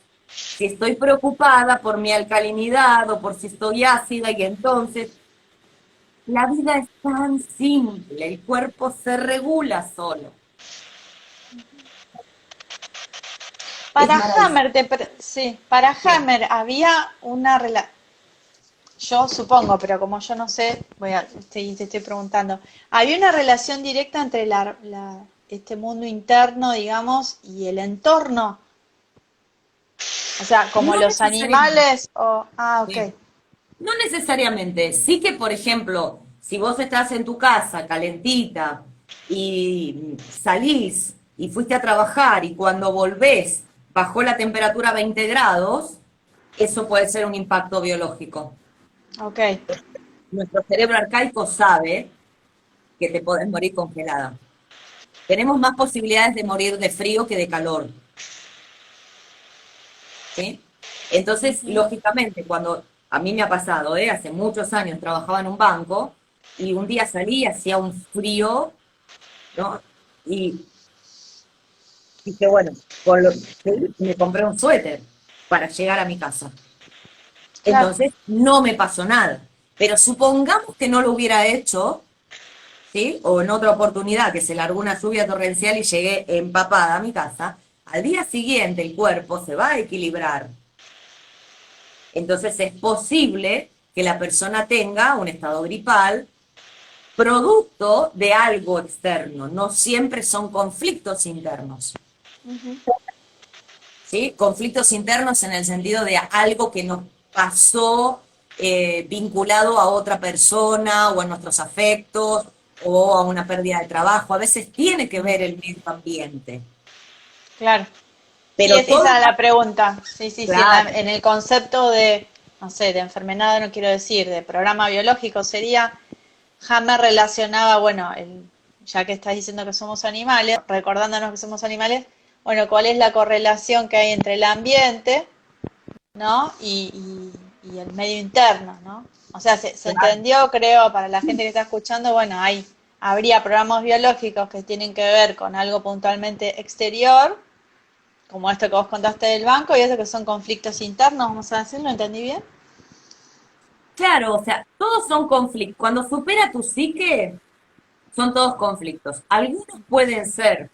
Si estoy preocupada por mi alcalinidad o por si estoy ácida, y entonces la vida es tan simple, el cuerpo se regula solo. Para Hammer, sí, para Hammer había una relación, yo supongo, pero como yo no sé, te estoy preguntando, ¿había una relación directa entre este mundo interno, digamos, y el entorno? O sea, como No los necesariamente. animales o... Ah, ok. Sí. No necesariamente. Sí que, por ejemplo, si vos estás en tu casa calentita y salís y fuiste a trabajar y cuando volvés bajó la temperatura a 20 grados, eso puede ser un impacto biológico. Ok, Nuestro cerebro arcaico sabe que te podés morir congelada. Tenemos más posibilidades de morir de frío que de calor. ¿Sí? Entonces, lógicamente, cuando a mí me ha pasado, hace muchos años trabajaba en un banco y un día salí, hacía un frío, ¿no? Y dije, bueno, me compré un suéter para llegar a mi casa. claro. Entonces, no me pasó nada. Pero supongamos que no lo hubiera hecho, ¿sí? O en otra oportunidad que se largó una lluvia torrencial y llegué empapada a mi casa, al día siguiente el cuerpo se va a equilibrar. Entonces es posible que la persona tenga un estado gripal producto de algo externo, no siempre son conflictos internos. ¿Sí? Conflictos internos en el sentido de algo que nos pasó vinculado a otra persona o a nuestros afectos o a una pérdida de trabajo. A veces tiene que ver el medio ambiente. Claro. Sí, Pero todo, esa es la pregunta. Sí, sí, sí, claro, en el concepto de, no sé, de enfermedad, no quiero decir, de programa biológico sería, Hammer relacionaba, bueno, ya que estás diciendo que somos animales, recordándonos que somos animales, bueno, ¿cuál es la correlación que hay entre el ambiente, ¿no? Y el medio interno, ¿no? O sea, se claro. entendió, creo, para la gente que está escuchando, bueno, habría programas biológicos que tienen que ver con algo puntualmente exterior, como esto que vos contaste del banco, y eso que son conflictos internos, vamos a decirlo, ¿entendí bien? Claro, o sea, todos son conflictos. Cuando supera tu psique, son todos conflictos. Algunos pueden ser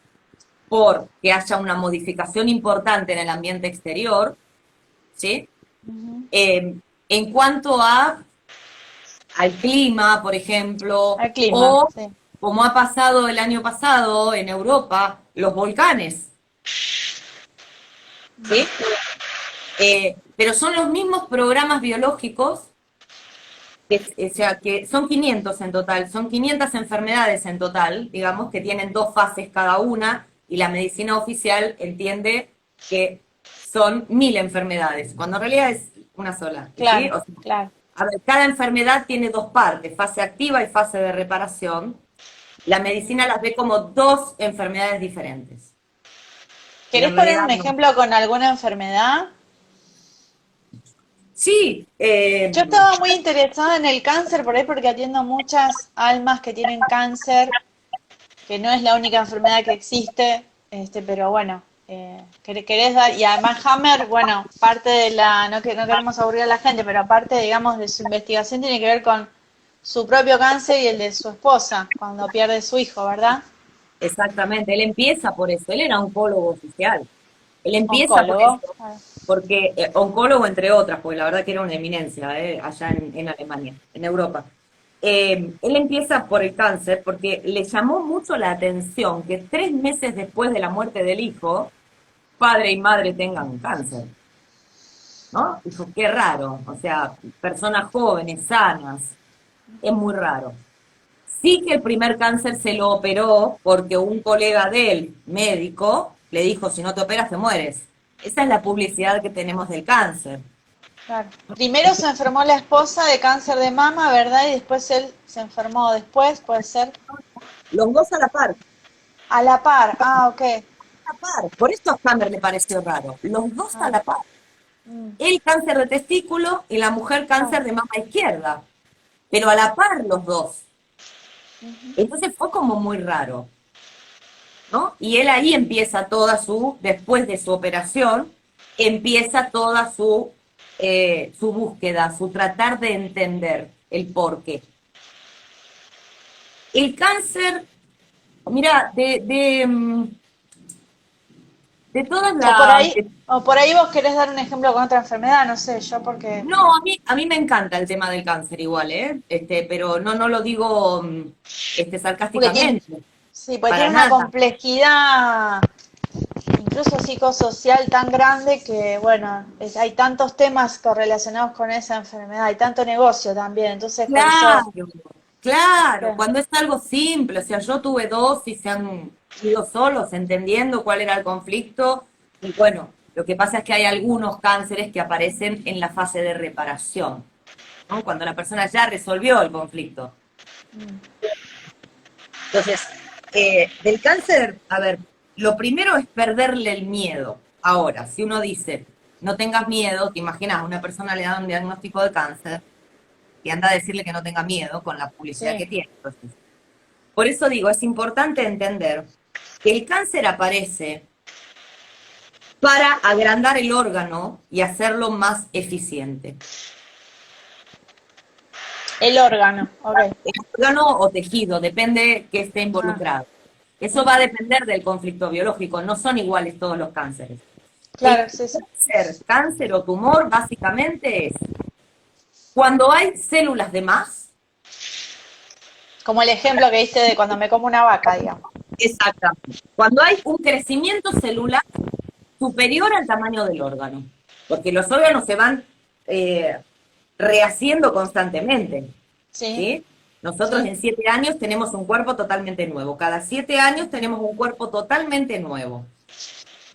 porque haya una modificación importante en el ambiente exterior, ¿sí? En cuanto al clima, por ejemplo, El clima, o sí. como ha pasado el año pasado en Europa, los volcanes, ¿sí? Pero son los mismos programas biológicos, o sea, que son 500 en total, son 500 enfermedades en total, digamos, que tienen 2 fases cada una, y la medicina oficial entiende que son 1000 enfermedades, cuando en realidad es una sola, ¿sí? Claro, O sea, claro. a ver, cada enfermedad tiene 2 partes, fase activa y fase de reparación. La medicina las ve como 2 enfermedades diferentes, pero ¿Querés en poner realidad un no. ejemplo con alguna enfermedad? Sí, Yo estaba muy interesada en el cáncer por ahí porque atiendo muchas almas que tienen cáncer, que no es la única enfermedad que existe, pero bueno, querés dar, y además Hammer, bueno, parte de la, no, que no queremos aburrir a la gente, pero aparte, digamos, de su investigación tiene que ver con su propio cáncer y el de su esposa, cuando pierde su hijo, ¿verdad? exactamente, él empieza por eso, él era oncólogo oficial. Él empieza por Oncólogo. eso, porque oncólogo entre otras, porque la verdad que era una eminencia allá en Alemania, en Europa. Él empieza por el cáncer porque le llamó mucho la atención que 3 meses después de la muerte del hijo, padre y madre tengan cáncer, ¿no? Dijo, qué raro, o sea, personas jóvenes, sanas, es muy raro. Sí que el primer cáncer se lo operó porque un colega de él, médico, le dijo, si no te operas te mueres. Esa es la publicidad que tenemos del cáncer. Claro. Primero se enfermó la esposa de cáncer de mama, ¿verdad? Y después él se enfermó después, puede ser. Los dos a la par, A la par. Ah, ok. a la par. Por eso a Hammer le pareció raro. Los dos a Ah, la par. mm, Él cáncer de testículo y la mujer claro. cáncer de mama izquierda. Pero a la par los dos. Entonces fue como muy raro, ¿no? Y él ahí empieza después de su operación, empieza toda su búsqueda, su tratar de entender el porqué. El cáncer, mira, de todas O por las... ahí, o por ahí vos querés dar un ejemplo con otra enfermedad, no sé, yo porque. No, a mí me encanta el tema del cáncer igual, ¿eh? Pero no lo digo Porque tiene, sarcásticamente, sí, porque para tiene una nada. complejidad incluso psicosocial tan grande que, bueno, hay tantos temas correlacionados con esa enfermedad, hay tanto negocio también, entonces por eso. Claro, claro, Claro. cuando es algo simple, o sea, yo tuve dos y se han ido solos entendiendo cuál era el conflicto, y bueno, lo que pasa es que hay algunos cánceres que aparecen en la fase de reparación, ¿no? Cuando la persona ya resolvió el conflicto. Entonces, del cáncer, a ver, lo primero es perderle el miedo. Ahora, si uno dice, no tengas miedo, te imaginas, a una persona le da un diagnóstico de cáncer y anda a decirle que no tenga miedo con la publicidad Sí, que tiene. Entonces, por eso digo, es importante entender que el cáncer aparece para agrandar el órgano y hacerlo más eficiente. El órgano, ok. órgano o tejido, depende que esté Ah, involucrado. Eso va a depender del conflicto biológico, no son iguales todos los cánceres. El claro, sí, sí. cáncer o tumor básicamente es cuando hay células de más. Como el ejemplo que diste de cuando me como una vaca, digamos. Exactamente. Cuando hay un crecimiento celular superior al tamaño del órgano, porque los órganos se van eh, rehaciendo constantemente, Sí, ¿sí? Nosotros sí. en 7 años tenemos un cuerpo totalmente nuevo, cada 7 años tenemos un cuerpo totalmente nuevo.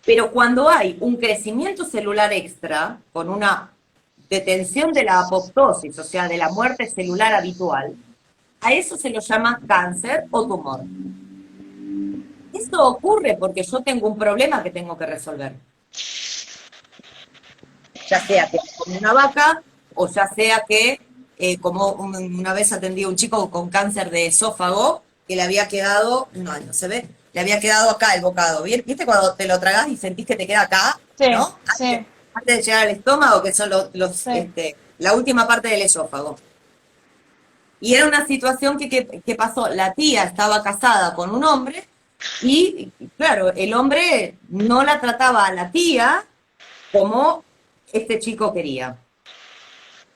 Pero cuando hay un crecimiento celular extra, con una detención de la apoptosis, o sea, de la muerte celular habitual, a eso se lo llama cáncer o tumor. Esto ocurre porque yo tengo un problema que tengo que resolver. Ya sea que como una vaca o ya sea que, como una vez atendí a un chico con cáncer de esófago que le había quedado, no se ve, le había quedado acá el bocado. ¿Viste cuando te lo tragás y sentís que te queda acá? Sí, ¿No? sí, Antes de llegar al estómago, que son sí. la última parte del esófago. Y era una situación que pasó, la tía estaba casada con un hombre y, claro, el hombre no la trataba a la tía como este chico quería.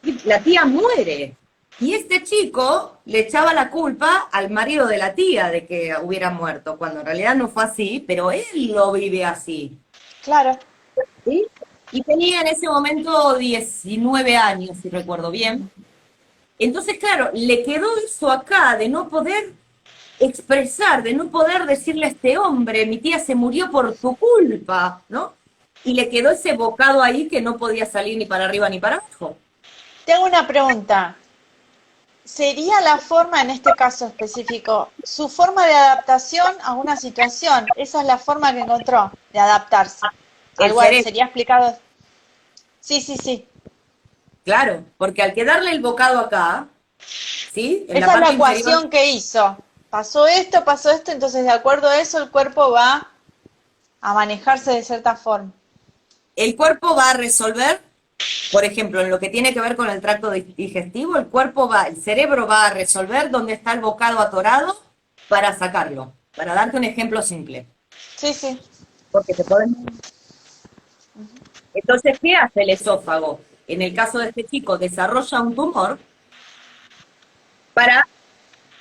Y la tía muere. Y este chico le echaba la culpa al marido de la tía de que hubiera muerto, cuando en realidad no fue así, pero él lo vive así. Claro. ¿Sí? Y tenía en ese momento 19 años, si recuerdo bien. Entonces, claro, le quedó eso acá de no poder expresar, de no poder decirle a este hombre, mi tía se murió por tu culpa, ¿no? Y le quedó ese bocado ahí que no podía salir ni para arriba ni para abajo. Te hago una pregunta. ¿Sería la forma, en este caso específico, su forma de adaptación a una situación? Esa es la forma que encontró de adaptarse. El Algo cerebro, sería explicado. Sí, sí, sí. claro, porque al quedarle el bocado acá, ¿sí? En la Esa es la parte inferior, ecuación que hizo. Pasó esto, entonces de acuerdo a eso el cuerpo va a manejarse de cierta forma. el cuerpo va a resolver, por ejemplo, en lo que tiene que ver con el tracto digestivo, el cerebro va a resolver dónde está el bocado atorado para sacarlo. Para darte un ejemplo simple. Sí, sí. Porque te pueden... Entonces, ¿qué hace el esófago? En el caso de este chico, desarrolla un tumor para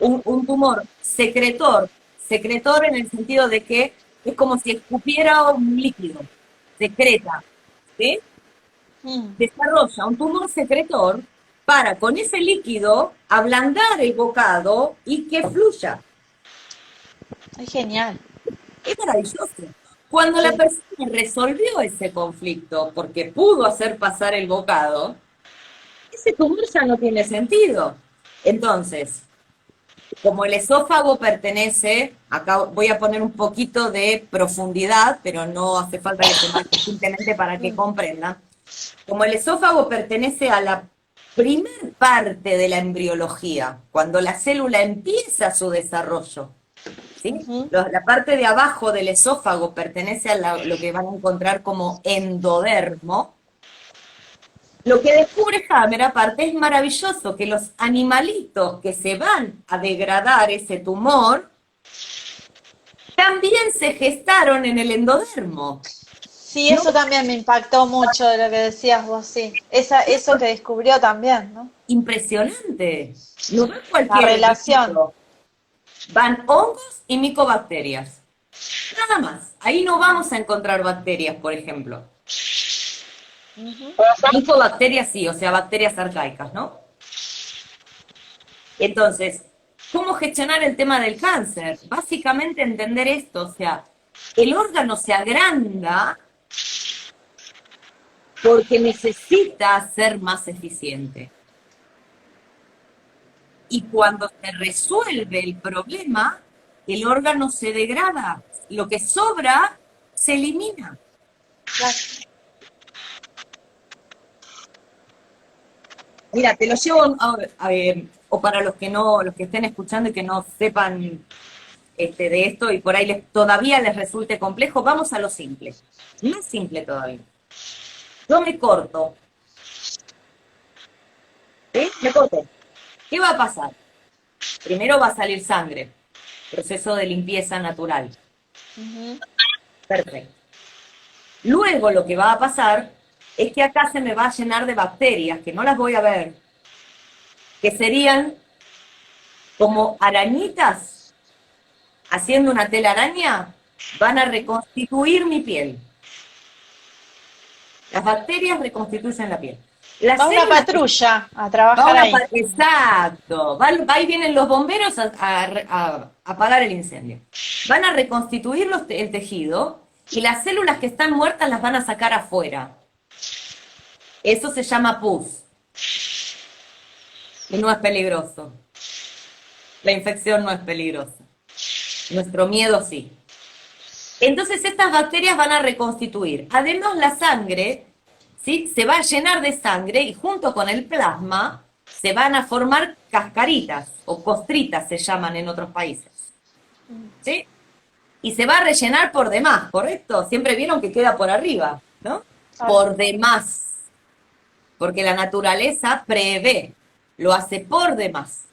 un tumor secretor en el sentido de que es como si escupiera un líquido, secreta, ¿sí? Mm, Desarrolla un tumor secretor para con ese líquido ablandar el bocado y que fluya. es genial. Es maravilloso. Cuando la Sí. persona resolvió ese conflicto porque pudo hacer pasar el bocado, ese tumor ya no tiene sentido. Entonces, como el esófago pertenece, acá voy a poner un poquito de profundidad, pero no hace falta que se marque simplemente para que Mm, comprendan. Como el esófago pertenece a la primer parte de la embriología, cuando la célula empieza su desarrollo, ¿sí? ujú. La parte de abajo del esófago pertenece a lo que van a encontrar como endodermo. Lo que descubre Hammer, aparte, es maravilloso, que los animalitos que se van a degradar ese tumor también se gestaron en el endodermo. Sí, No, eso también me impactó mucho de lo que decías vos, sí. Eso que descubrió también, ¿no? impresionante. No es La cualquier relación. bichito. Van hongos y micobacterias. Nada más. Ahí no vamos a encontrar bacterias, por ejemplo. Ujú. Micobacterias sí, o sea, bacterias arcaicas, ¿no? Entonces, ¿cómo gestionar el tema del cáncer? Básicamente entender esto, o sea, el órgano se agranda porque necesita ser más eficiente. Y cuando se resuelve el problema, el órgano se degrada. Lo que sobra se elimina. Claro. Mira, te lo llevo o para los que no, los que estén escuchando y que no sepan de esto y por ahí todavía les resulte complejo, vamos a lo simple. Más simple todavía. Yo me corto. ¿Sí? Me corto. ¿Qué va a pasar? Primero va a salir sangre, proceso de limpieza natural. Ujú. Perfecto. Luego lo que va a pasar es que acá se me va a llenar de bacterias, que no las voy a ver, que serían como arañitas haciendo una telaraña, van a reconstituir mi piel. Las bacterias reconstituyen la piel. Las Va una células que patrulla a trabajar ahí. exacto. Ahí vienen los bomberos a apagar el incendio. Van a reconstituir el tejido y las células que están muertas las van a sacar afuera. Eso se llama pus. Y no es peligroso. La infección no es peligrosa. Nuestro miedo sí. Entonces estas bacterias van a reconstituir. Además la sangre, ¿sí?, se va a llenar de sangre y junto con el plasma se van a formar cascaritas o costritas se llaman en otros países. ¿Sí? Y se va a rellenar por demás, ¿correcto? Siempre vieron que queda por arriba, ¿no? Por demás. Porque la naturaleza prevé, lo hace por demás.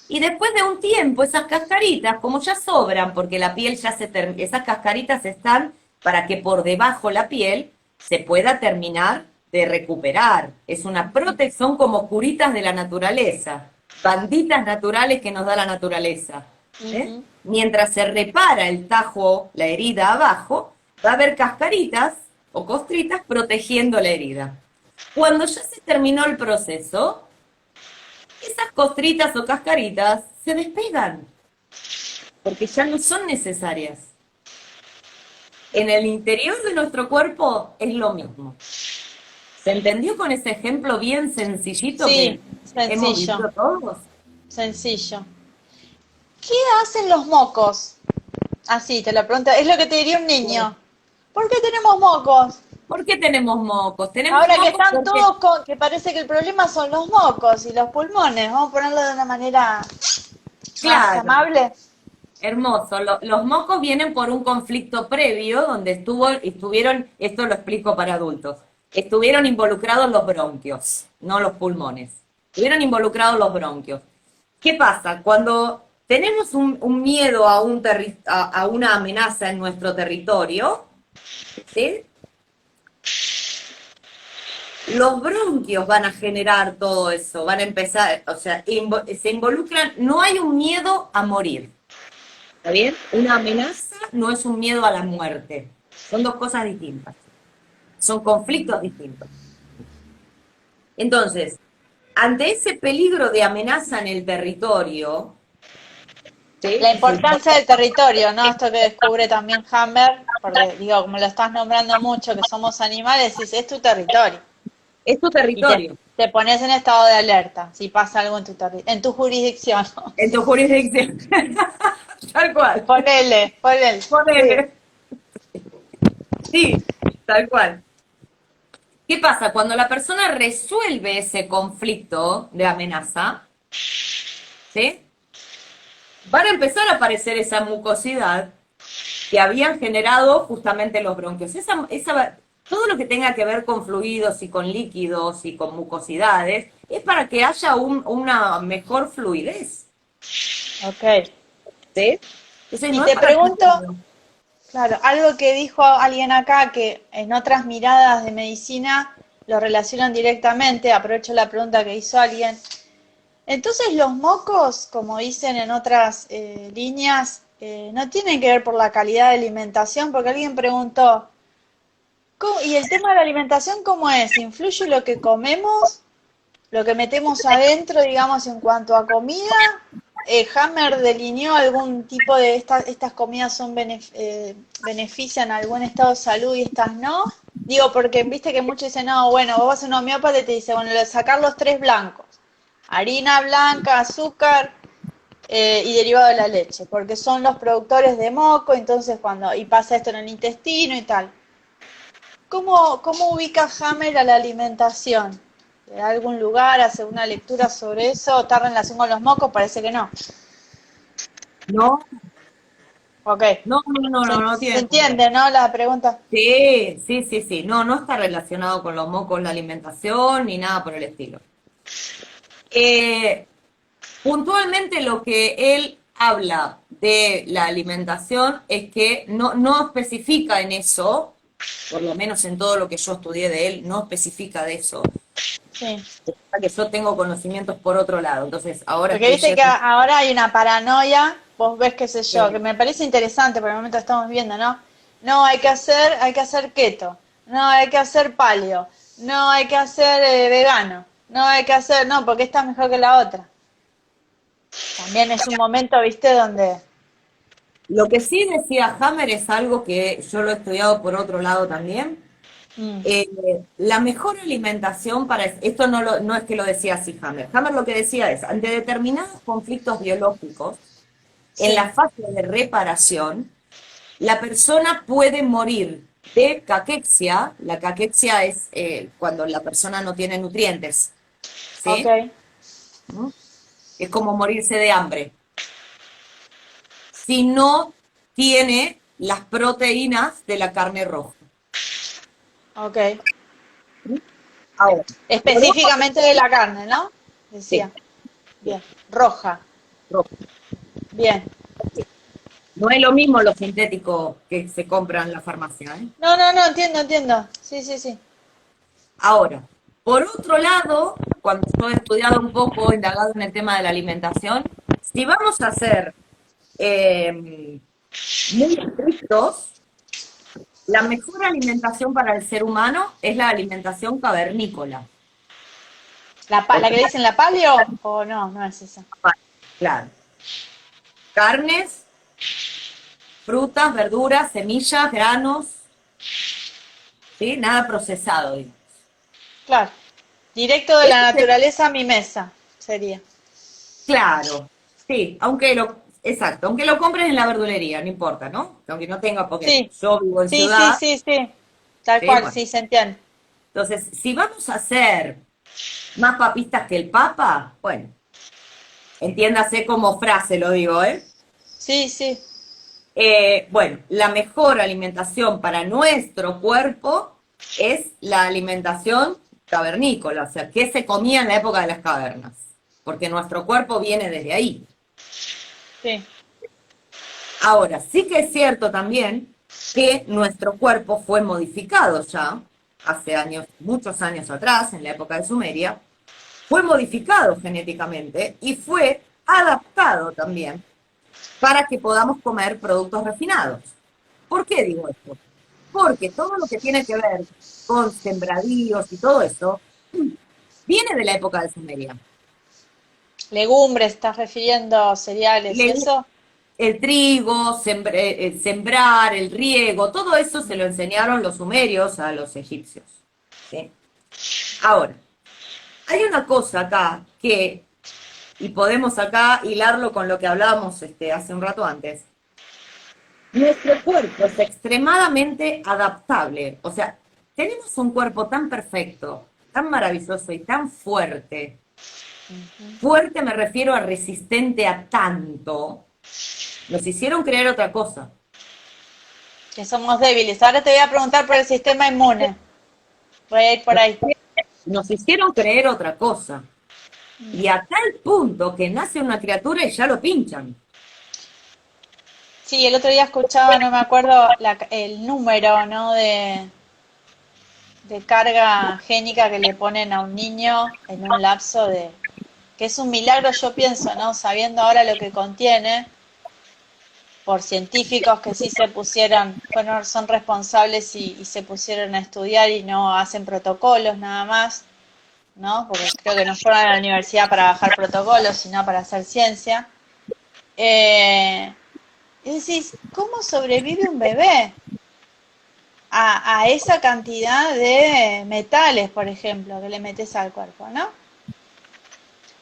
Y después de un tiempo, esas cascaritas, como ya sobran, porque la piel ya esas cascaritas están para que por debajo la piel se pueda terminar de recuperar. Es una protección como curitas de la naturaleza, banditas naturales que nos da la naturaleza. Ujú. Mientras se repara el tajo, la herida abajo, va a haber cascaritas o costritas protegiendo la herida. Cuando ya se terminó el proceso, esas costritas o cascaritas se despegan, porque ya no son necesarias. En el interior de nuestro cuerpo es lo mismo. ¿Se entendió con ese ejemplo bien sencillito que Sí, hemos sencillo, visto todos? sencillo. ¿Qué hacen los mocos? Así, te lo pregunto. Es lo que te diría un niño. ¿Por qué tenemos mocos? ¿Por qué tenemos mocos? Tenemos Ahora que mocos están porque, todos que parece que el problema son los mocos y los pulmones. Vamos a ponerlo de una manera más claro, amable. hermoso. Los mocos vienen por un conflicto previo donde estuvieron, esto lo explico para adultos, estuvieron involucrados los bronquios, no los pulmones. Estuvieron involucrados los bronquios. ¿Qué pasa? Cuando tenemos un miedo a una amenaza en nuestro territorio, ¿sí?, los bronquios van a generar todo eso, van a empezar, o sea, se involucran, no hay un miedo a morir. ¿Está bien? Una amenaza no es un miedo a la muerte. Son dos cosas distintas. Son conflictos distintos. Entonces, ante ese peligro de amenaza en el territorio, ¿sí?, La importancia del territorio, ¿no? Esto que descubre también Hammer, porque digo, como lo estás nombrando mucho, que somos animales, es tu territorio. es tu Y te, territorio, te pones en estado de alerta si pasa algo en tu jurisdicción. en tu jurisdicción. Tal cual. Ponele. Sí. Ponele. Sí, tal cual. ¿Qué pasa? Cuando la persona resuelve ese conflicto de amenaza, ¿sí?, van a empezar a aparecer esa mucosidad que habían generado justamente los bronquios. Todo lo que tenga que ver con fluidos y con líquidos y con mucosidades es para que haya una mejor fluidez. Ok. ¿Sí? Entonces, Y no es te para pregunto, que... claro, algo que dijo alguien acá que en otras miradas de medicina lo relacionan directamente, aprovecho la pregunta que hizo alguien. Entonces los mocos, como dicen en otras líneas, no tienen que ver por la calidad de alimentación, porque alguien preguntó, ¿y el tema de la alimentación cómo es? ¿Influye lo que comemos? ¿Lo que metemos adentro, digamos, en cuanto a comida? Hammer delineó algún tipo de estas comidas benefician a algún estado de salud y estas no. Digo, porque viste que muchos dicen, no, bueno, vos vas a un homeópata y te dice, bueno, sacar los tres blancos. Harina blanca, azúcar y derivado de la leche, porque son los productores de moco, entonces y pasa esto en el intestino y tal. ¿Cómo ubica Hammer a la alimentación? ¿De algún lugar? ¿Hace una lectura sobre eso? ¿Está en relación con los mocos? Parece que no. No, Ok. no Se tiene que ver. entiende, ¿no? La pregunta. Sí. No está relacionado con los mocos, la alimentación, ni nada por el estilo. Eh, Puntualmente lo que él habla de la alimentación es que no especifica en eso, por lo menos en todo lo que yo estudié de él, no especifica de eso, Sí. que yo tengo conocimientos por otro lado. Entonces, ahora Porque estoy viste que yendo. ahora hay una paranoia, vos ves qué sé yo, que me parece interesante por el momento estamos viendo, ¿no? No, hay que hacer keto, no, hay que hacer paleo, no, hay que hacer vegano, no, hay que hacer, no, porque esta es mejor que la otra. También es un momento, viste, donde... Lo que sí decía Hammer es algo que yo lo he estudiado por otro lado también. Mm, Eh, la mejor alimentación para... Esto no es que lo decía así Hammer. Hammer lo que decía es, ante determinados conflictos biológicos, en sí, la fase de reparación, la persona puede morir de caquexia. La caquexia es cuando la persona no tiene nutrientes, ok, ¿sí? ¿Mm? Es como morirse de hambre. Si no tiene las proteínas de la carne roja. ok. Ahora, por otro Específicamente de la carne, ¿no? sí, Decía. Bien. Roja. roja. Bien. No es lo mismo lo sintético que se compra en la farmacia, ¿eh? No, no, no, entiendo, entiendo. Sí, sí, sí. Ahora, por otro lado, cuando yo he estudiado un poco, indagado en el tema de la alimentación, si vamos a ser muy estrictos, la mejor alimentación para el ser humano es la alimentación cavernícola. O ¿La que le sea, dicen la paleo? ¿O no? No es esa. claro, carnes, frutas, verduras, semillas, granos, ¿sí? Nada procesado, digamos. Claro. Directo de la Ese es naturaleza a mi mesa, sería. claro, sí, exacto, aunque lo compres en la verdulería, no importa, ¿no? Aunque no tenga, porque Sí, yo vivo en sí, sí, ciudad, sí, sí. Tal ¿sí? cual, Bueno, sí, se entiende. entonces, si vamos a ser más papistas que el Papa, bueno, entiéndase como frase, lo digo, ¿eh? Sí, sí. Bueno, la mejor alimentación para nuestro cuerpo es la alimentación cavernícola, o sea, ¿qué se comía en la época de las cavernas? Porque nuestro cuerpo viene desde ahí. Sí. Ahora, sí que es cierto también que nuestro cuerpo fue modificado ya, hace años, muchos años atrás, en la época de Sumeria, fue modificado genéticamente y fue adaptado también para que podamos comer productos refinados. ¿Por qué digo esto? Porque todo lo que tiene que ver con sembradíos y todo eso viene de la época de Sumeria. Legumbres, ¿estás refiriendo cereales y eso? El trigo, sembrar, el riego, todo eso se lo enseñaron los sumerios a los egipcios. ¿Sí? Ahora, hay una cosa acá que, y podemos acá hilarlo con lo que hablábamos hace un rato antes, nuestro cuerpo es extremadamente adaptable. O sea, tenemos un cuerpo tan perfecto, tan maravilloso y tan fuerte. Fuerte me refiero a resistente a tanto. Nos hicieron creer otra cosa. Que somos débiles. Ahora te voy a preguntar por el sistema inmune. Voy a ir por ahí. Nos hicieron creer otra cosa. Y a tal punto que nace una criatura y ya lo pinchan. Sí, el otro día escuchaba, no me acuerdo el número, ¿no? De carga génica que le ponen a un niño en un lapso de... que es un milagro, yo pienso, ¿no? Sabiendo ahora lo que contiene, por científicos que sí se pusieron, bueno, son responsables y se pusieron a estudiar y no hacen protocolos nada más, ¿no? Porque creo que no fueron a la universidad para bajar protocolos, sino para hacer ciencia. Y decís, ¿cómo sobrevive un bebé a esa cantidad de metales, por ejemplo, que le metes al cuerpo, ¿no?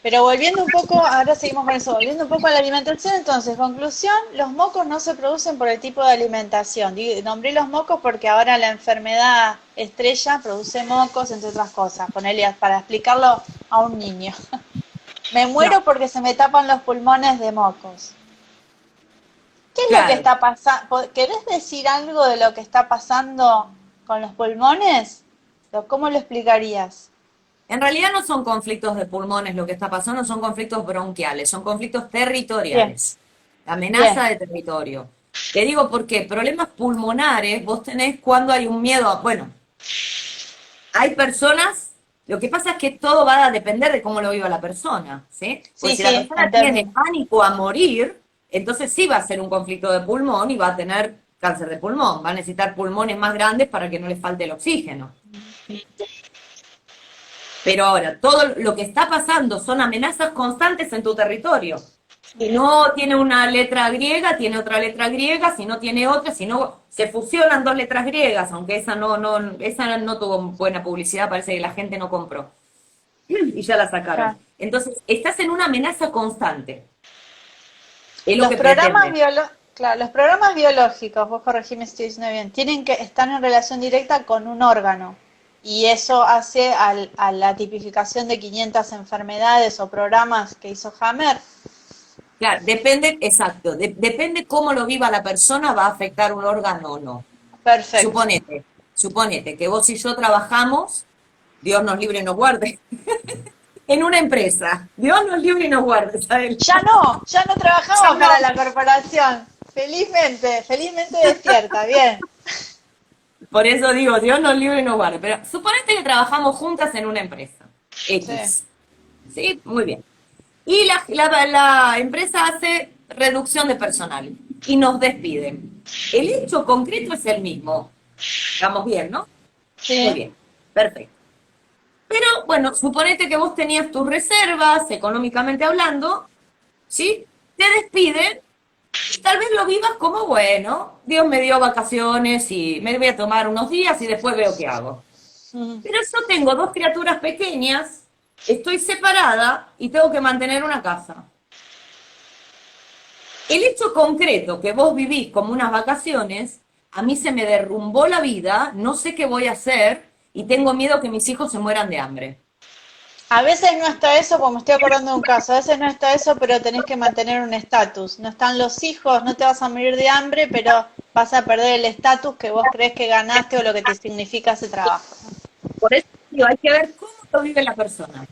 Pero volviendo un poco, ahora seguimos con eso, volviendo un poco a la alimentación, entonces, conclusión, los mocos no se producen por el tipo de alimentación. Nombré los mocos porque ahora la enfermedad estrella produce mocos, entre otras cosas. Ponerle para explicarlo a un niño. Me No, muero porque se me tapan los pulmones de mocos. ¿Qué es lo que claro. está pasando? ¿Querés decir algo de lo que está pasando con los pulmones? ¿Cómo lo explicarías? En realidad no son conflictos de pulmones lo que está pasando, son conflictos bronquiales, son conflictos Bien, territoriales. bien. Amenaza de territorio. Te digo por qué. Problemas pulmonares vos tenés cuando hay un miedo. Bueno, hay personas, lo que pasa es que todo va a depender de cómo lo viva la persona, ¿sí? Pues Sí, si la sí, persona en tiene términos. pánico a morir, entonces sí va a ser un conflicto de pulmón y va a tener cáncer de pulmón. Va a necesitar pulmones más grandes para que no le falte el oxígeno. Pero ahora, todo lo que está pasando son amenazas constantes en tu territorio. Si no tiene una letra griega, tiene otra letra griega, si no tiene otra, si no se fusionan dos letras griegas, aunque esa no tuvo buena publicidad, parece que la gente no compró. Y ya la sacaron. Claro. Entonces, estás en una amenaza constante. Es lo Los que programas pretende. biolo- claro, los programas biológicos, vos corregime si estoy diciendo bien, tienen que estar en relación directa con un órgano. Y eso hace a la tipificación de 500 enfermedades o programas que hizo Hammer. Claro, depende, exacto, depende cómo lo viva la persona, va a afectar un órgano o no. Perfecto. Suponete que vos y yo trabajamos, Dios nos libre y nos guarde, en una empresa. Dios nos libre y nos guarde, ¿sabes? Ya no Ya trabajamos no. para la corporación. Felizmente, felizmente despierta, bien. Por eso digo, Dios nos libre y nos guarde. Pero suponete que trabajamos juntas en una empresa. Sí. X. ¿Sí? Muy bien. Y la empresa hace reducción de personal y nos despiden. El hecho concreto es el mismo. Estamos bien, ¿no? Muy Sí. bien. Perfecto. Pero bueno, suponete que vos tenías tus reservas, económicamente hablando, ¿sí? Te despiden y tal vez lo vivas como, bueno, Dios me dio vacaciones y me voy a tomar unos días y después veo qué hago. Ujú. Pero yo tengo dos criaturas pequeñas, estoy separada y tengo que mantener una casa. El hecho concreto que vos vivís como unas vacaciones, a mí se me derrumbó la vida, no sé qué voy a hacer y tengo miedo que mis hijos se mueran de hambre. A veces no está eso, como me estoy acordando de un caso, a veces no está eso, pero tenés que mantener un estatus. No están los hijos, no te vas a morir de hambre, pero vas a perder el estatus que vos crees que ganaste o lo que te significa ese trabajo. Por eso digo, hay que ver cómo lo vive la persona.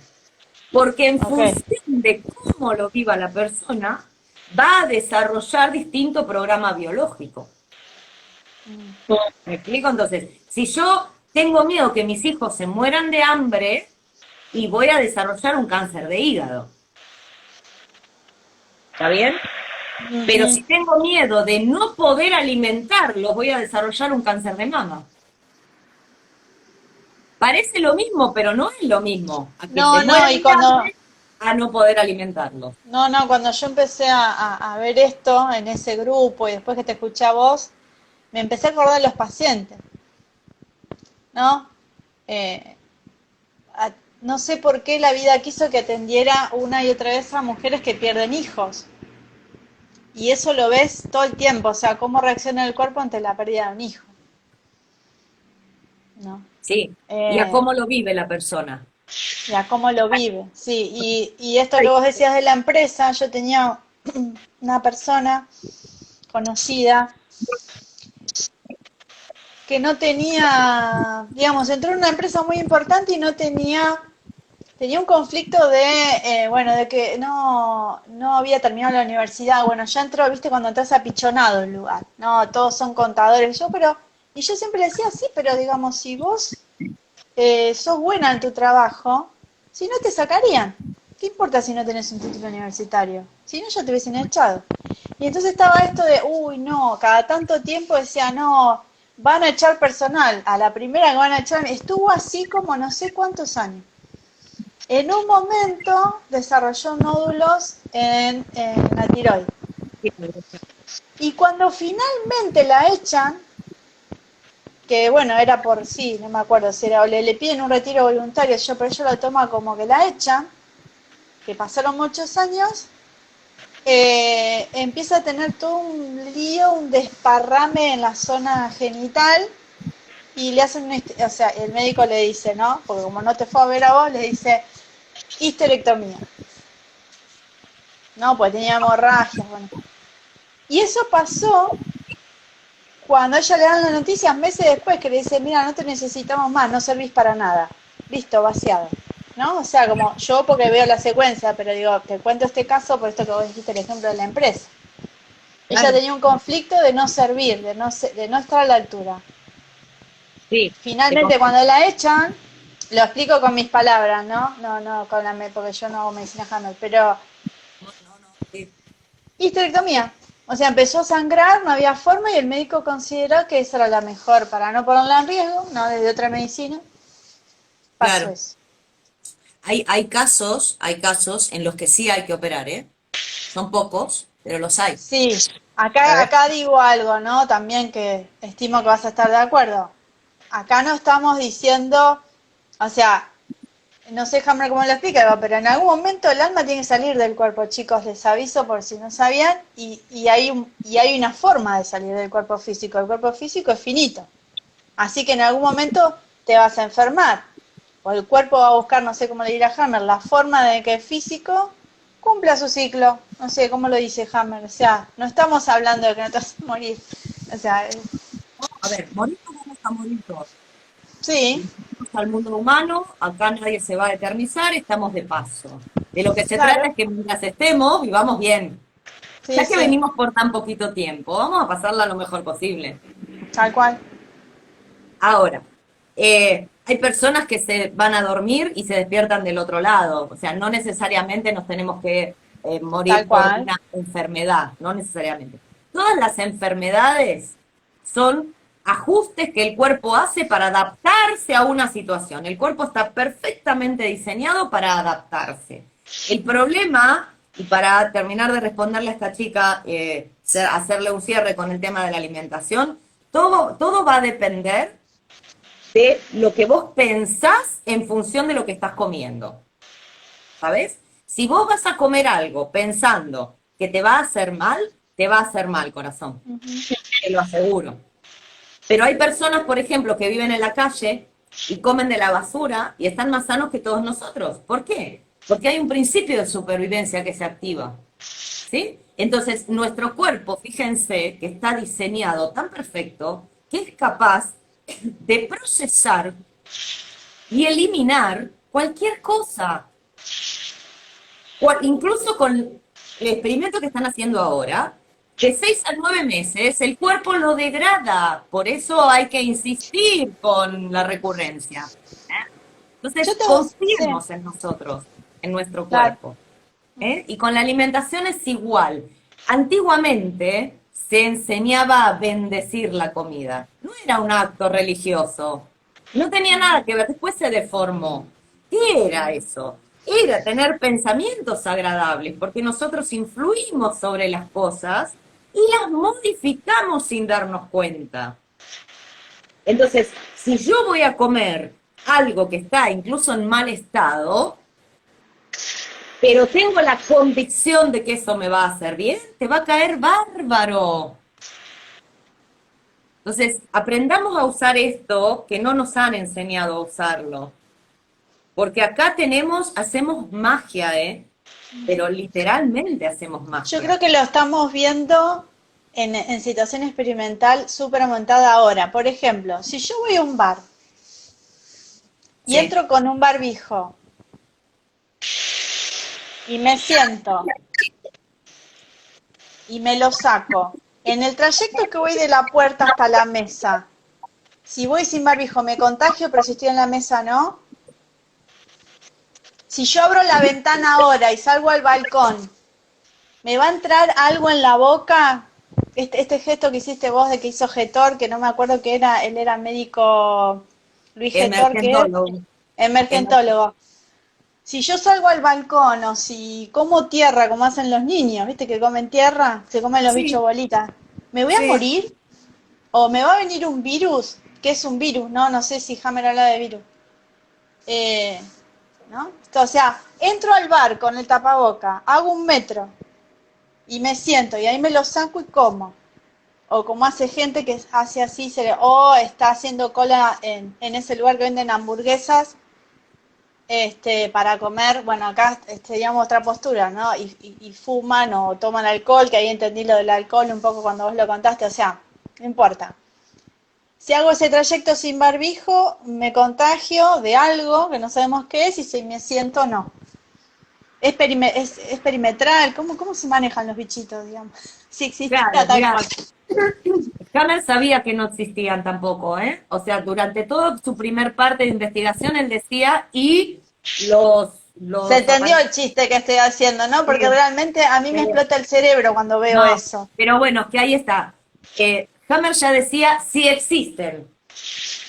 Porque en Ok. función de cómo lo viva la persona, va a desarrollar distinto programa biológico. ¿Me explico? Entonces, si yo tengo miedo que mis hijos se mueran de hambre, y voy a desarrollar un cáncer de hígado. ¿Está bien? Pero si Ujú. tengo miedo de no poder alimentarlos, voy a desarrollar un cáncer de mama. Parece lo mismo, pero no es lo mismo. A que se No, no, mueran y de cuando, hambre, a no poder alimentarlos. no, no, cuando yo empecé a ver esto en ese grupo y después que te escuché a vos, me empecé a acordar de los pacientes, ¿no? Eh, a- no sé por qué la vida quiso que atendiera una y otra vez a mujeres que pierden hijos. Y eso lo ves todo el tiempo, o sea, cómo reacciona el cuerpo ante la pérdida de un hijo, ¿no? Sí. Y a Eh, cómo lo vive la persona. y a cómo lo vive, sí. Y esto que vos decías de la empresa, yo tenía una persona conocida que no tenía, digamos, entró en una empresa muy importante y no tenía un conflicto de, bueno, de que no había terminado la universidad. Bueno, ya entró, viste, cuando entras apichonado el lugar. No, todos son contadores. Y yo siempre le decía, sí, pero digamos, si vos sos buena en tu trabajo, si no te sacarían. ¿Qué importa si no tenés un título universitario? Si no, ya te hubiesen echado. Y entonces estaba esto de, uy, no, cada tanto tiempo decía, no, van a echar personal. A la primera que van a echar, estuvo así como no sé cuántos años. En un momento desarrolló nódulos en la tiroides. Y cuando finalmente la echan, que bueno, era por sí, no me acuerdo si era, o le piden un retiro voluntario, pero ella lo toma como que la echan, que pasaron muchos años, empieza a tener todo un lío, un desparrame en la zona genital y le hacen, o sea, el médico le dice, ¿no? Porque como no te fue a ver a vos, le dice histerectomía. No, pues tenía hemorragias, bueno. Y eso pasó cuando a ella le dan las noticias meses después que le dice, mira, no te necesitamos más, no servís para nada. Listo, vaciado. ¿no? O sea, como yo porque veo la secuencia, pero digo, te cuento este caso por esto que vos dijiste, el ejemplo de la empresa. Ella Claro, tenía un conflicto de no servir, de no estar a la altura. sí, te Finalmente, confirmo. cuando la echan, lo explico con mis palabras, ¿no? No, con porque yo no hago medicina Hammer, pero No, no, no, sí, histerectomía. O sea, empezó a sangrar, no había forma y el médico consideró que esa era la mejor para no ponerla en riesgo, no desde otra medicina. Pasó claro. eso. Hay casos en los que sí hay que operar, ¿eh? Son pocos, pero los hay. Sí, ¿Sabes? acá digo algo, ¿no? También que estimo que vas a estar de acuerdo. Acá no estamos diciendo, o sea, no sé Hammer cómo lo explica, pero en algún momento el alma tiene que salir del cuerpo, chicos, les aviso por si no sabían, y hay una forma de salir del cuerpo físico. El cuerpo físico es finito, así que en algún momento te vas a enfermar, o el cuerpo va a buscar, no sé cómo le dirá Hammer, la forma de que el físico cumpla su ciclo. No sé cómo lo dice Hammer, o sea, no estamos hablando de que no te vas a morir, o sea, A ver, morir no vamos a morir todos. sí, Venimos al mundo humano, acá nadie se va a eternizar, estamos de paso. De lo que se trata claro, es que mientras estemos, vivamos bien. sí, Ya que sí, venimos por tan poquito tiempo, vamos a pasarla lo mejor posible. tal cual, Ahora, hay personas que se van a dormir y se despiertan del otro lado. O sea, no necesariamente nos tenemos que tal morir por cual. una enfermedad, no necesariamente. Todas las enfermedades son ajustes que el cuerpo hace para adaptarse a una situación. El cuerpo está perfectamente diseñado para adaptarse. El problema, y para terminar de responderle a esta chica, hacerle un cierre con el tema de la alimentación, todo va a depender de lo que vos pensás en función de lo que estás comiendo. ¿Sabes? Si vos vas a comer algo pensando que te va a hacer mal, te va a hacer mal, corazón. Te lo aseguro. Pero hay personas, por ejemplo, que viven en la calle y comen de la basura y están más sanos que todos nosotros. ¿Por qué? Porque hay un principio de supervivencia que se activa. ¿Sí? Entonces, nuestro cuerpo, fíjense, que está diseñado tan perfecto que es capaz de procesar y eliminar cualquier cosa. Incluso con el experimento que están haciendo ahora, de 6 a 9 meses el cuerpo lo degrada. Por eso hay que insistir con la recurrencia. Yo Entonces, te sí, confiemos en nosotros, en nuestro claro. cuerpo. Y con la alimentación es igual. Antiguamente se enseñaba a bendecir la comida. No era un acto religioso. No tenía nada que ver. Después se deformó. ¿Qué era eso? Era tener pensamientos agradables, porque nosotros influimos sobre las cosas y las modificamos sin darnos cuenta. Entonces, si yo voy a comer algo que está incluso en mal estado, pero tengo la convicción de que eso me va a hacer bien, te va a caer bárbaro. Entonces, aprendamos a usar esto que no nos han enseñado a usarlo. Porque acá hacemos magia, ¿eh? Pero literalmente hacemos Yo magia. creo que lo estamos viendo en situación experimental súper aumentada ahora. Por ejemplo, si yo voy a un bar y Sí. entro con un barbijo y me siento y me lo saco, en el trayecto que voy de la puerta hasta la mesa, si voy sin barbijo me contagio, pero si estoy en la mesa no. Si yo abro la ventana ahora y salgo al balcón, ¿me va a entrar algo en la boca? Este gesto que hiciste vos de que hizo Getor, que no me acuerdo que era, él era médico, Luis Getor, que es Emergentólogo. emergentólogo. Si yo salgo al balcón o si como tierra, como hacen los niños, ¿viste que comen tierra? Se comen los bichos Sí, bolitas. ¿Me voy a sí. morir? ¿O me va a venir un virus? ¿Qué es un virus? No, no sé si Hammer habla de virus. Eh, ¿No? O sea, entro al bar con el tapaboca, hago un metro y me siento y ahí me lo saco y como. O como hace gente que hace así, o está haciendo cola en ese lugar que venden hamburguesas para comer, bueno, acá digamos otra postura, ¿no? Y fuman o toman alcohol, que ahí entendí lo del alcohol un poco cuando vos lo contaste, o sea, no importa. si hago ese trayecto sin barbijo, me contagio de algo que no sabemos qué es y si me siento no. Es perimetral, ¿cómo se manejan los bichitos, digamos? Si existiera Claro, tal mira, cual. Hammer sabía que no existían tampoco, ¿eh? O sea, durante toda su primer parte de investigación él decía, y los, Se los entendió apare- el chiste que estoy haciendo, ¿no? Porque eh, realmente a mí me eh, explota el cerebro cuando veo no, eso. pero bueno, que ahí está. Hammer ya decía, sí existen,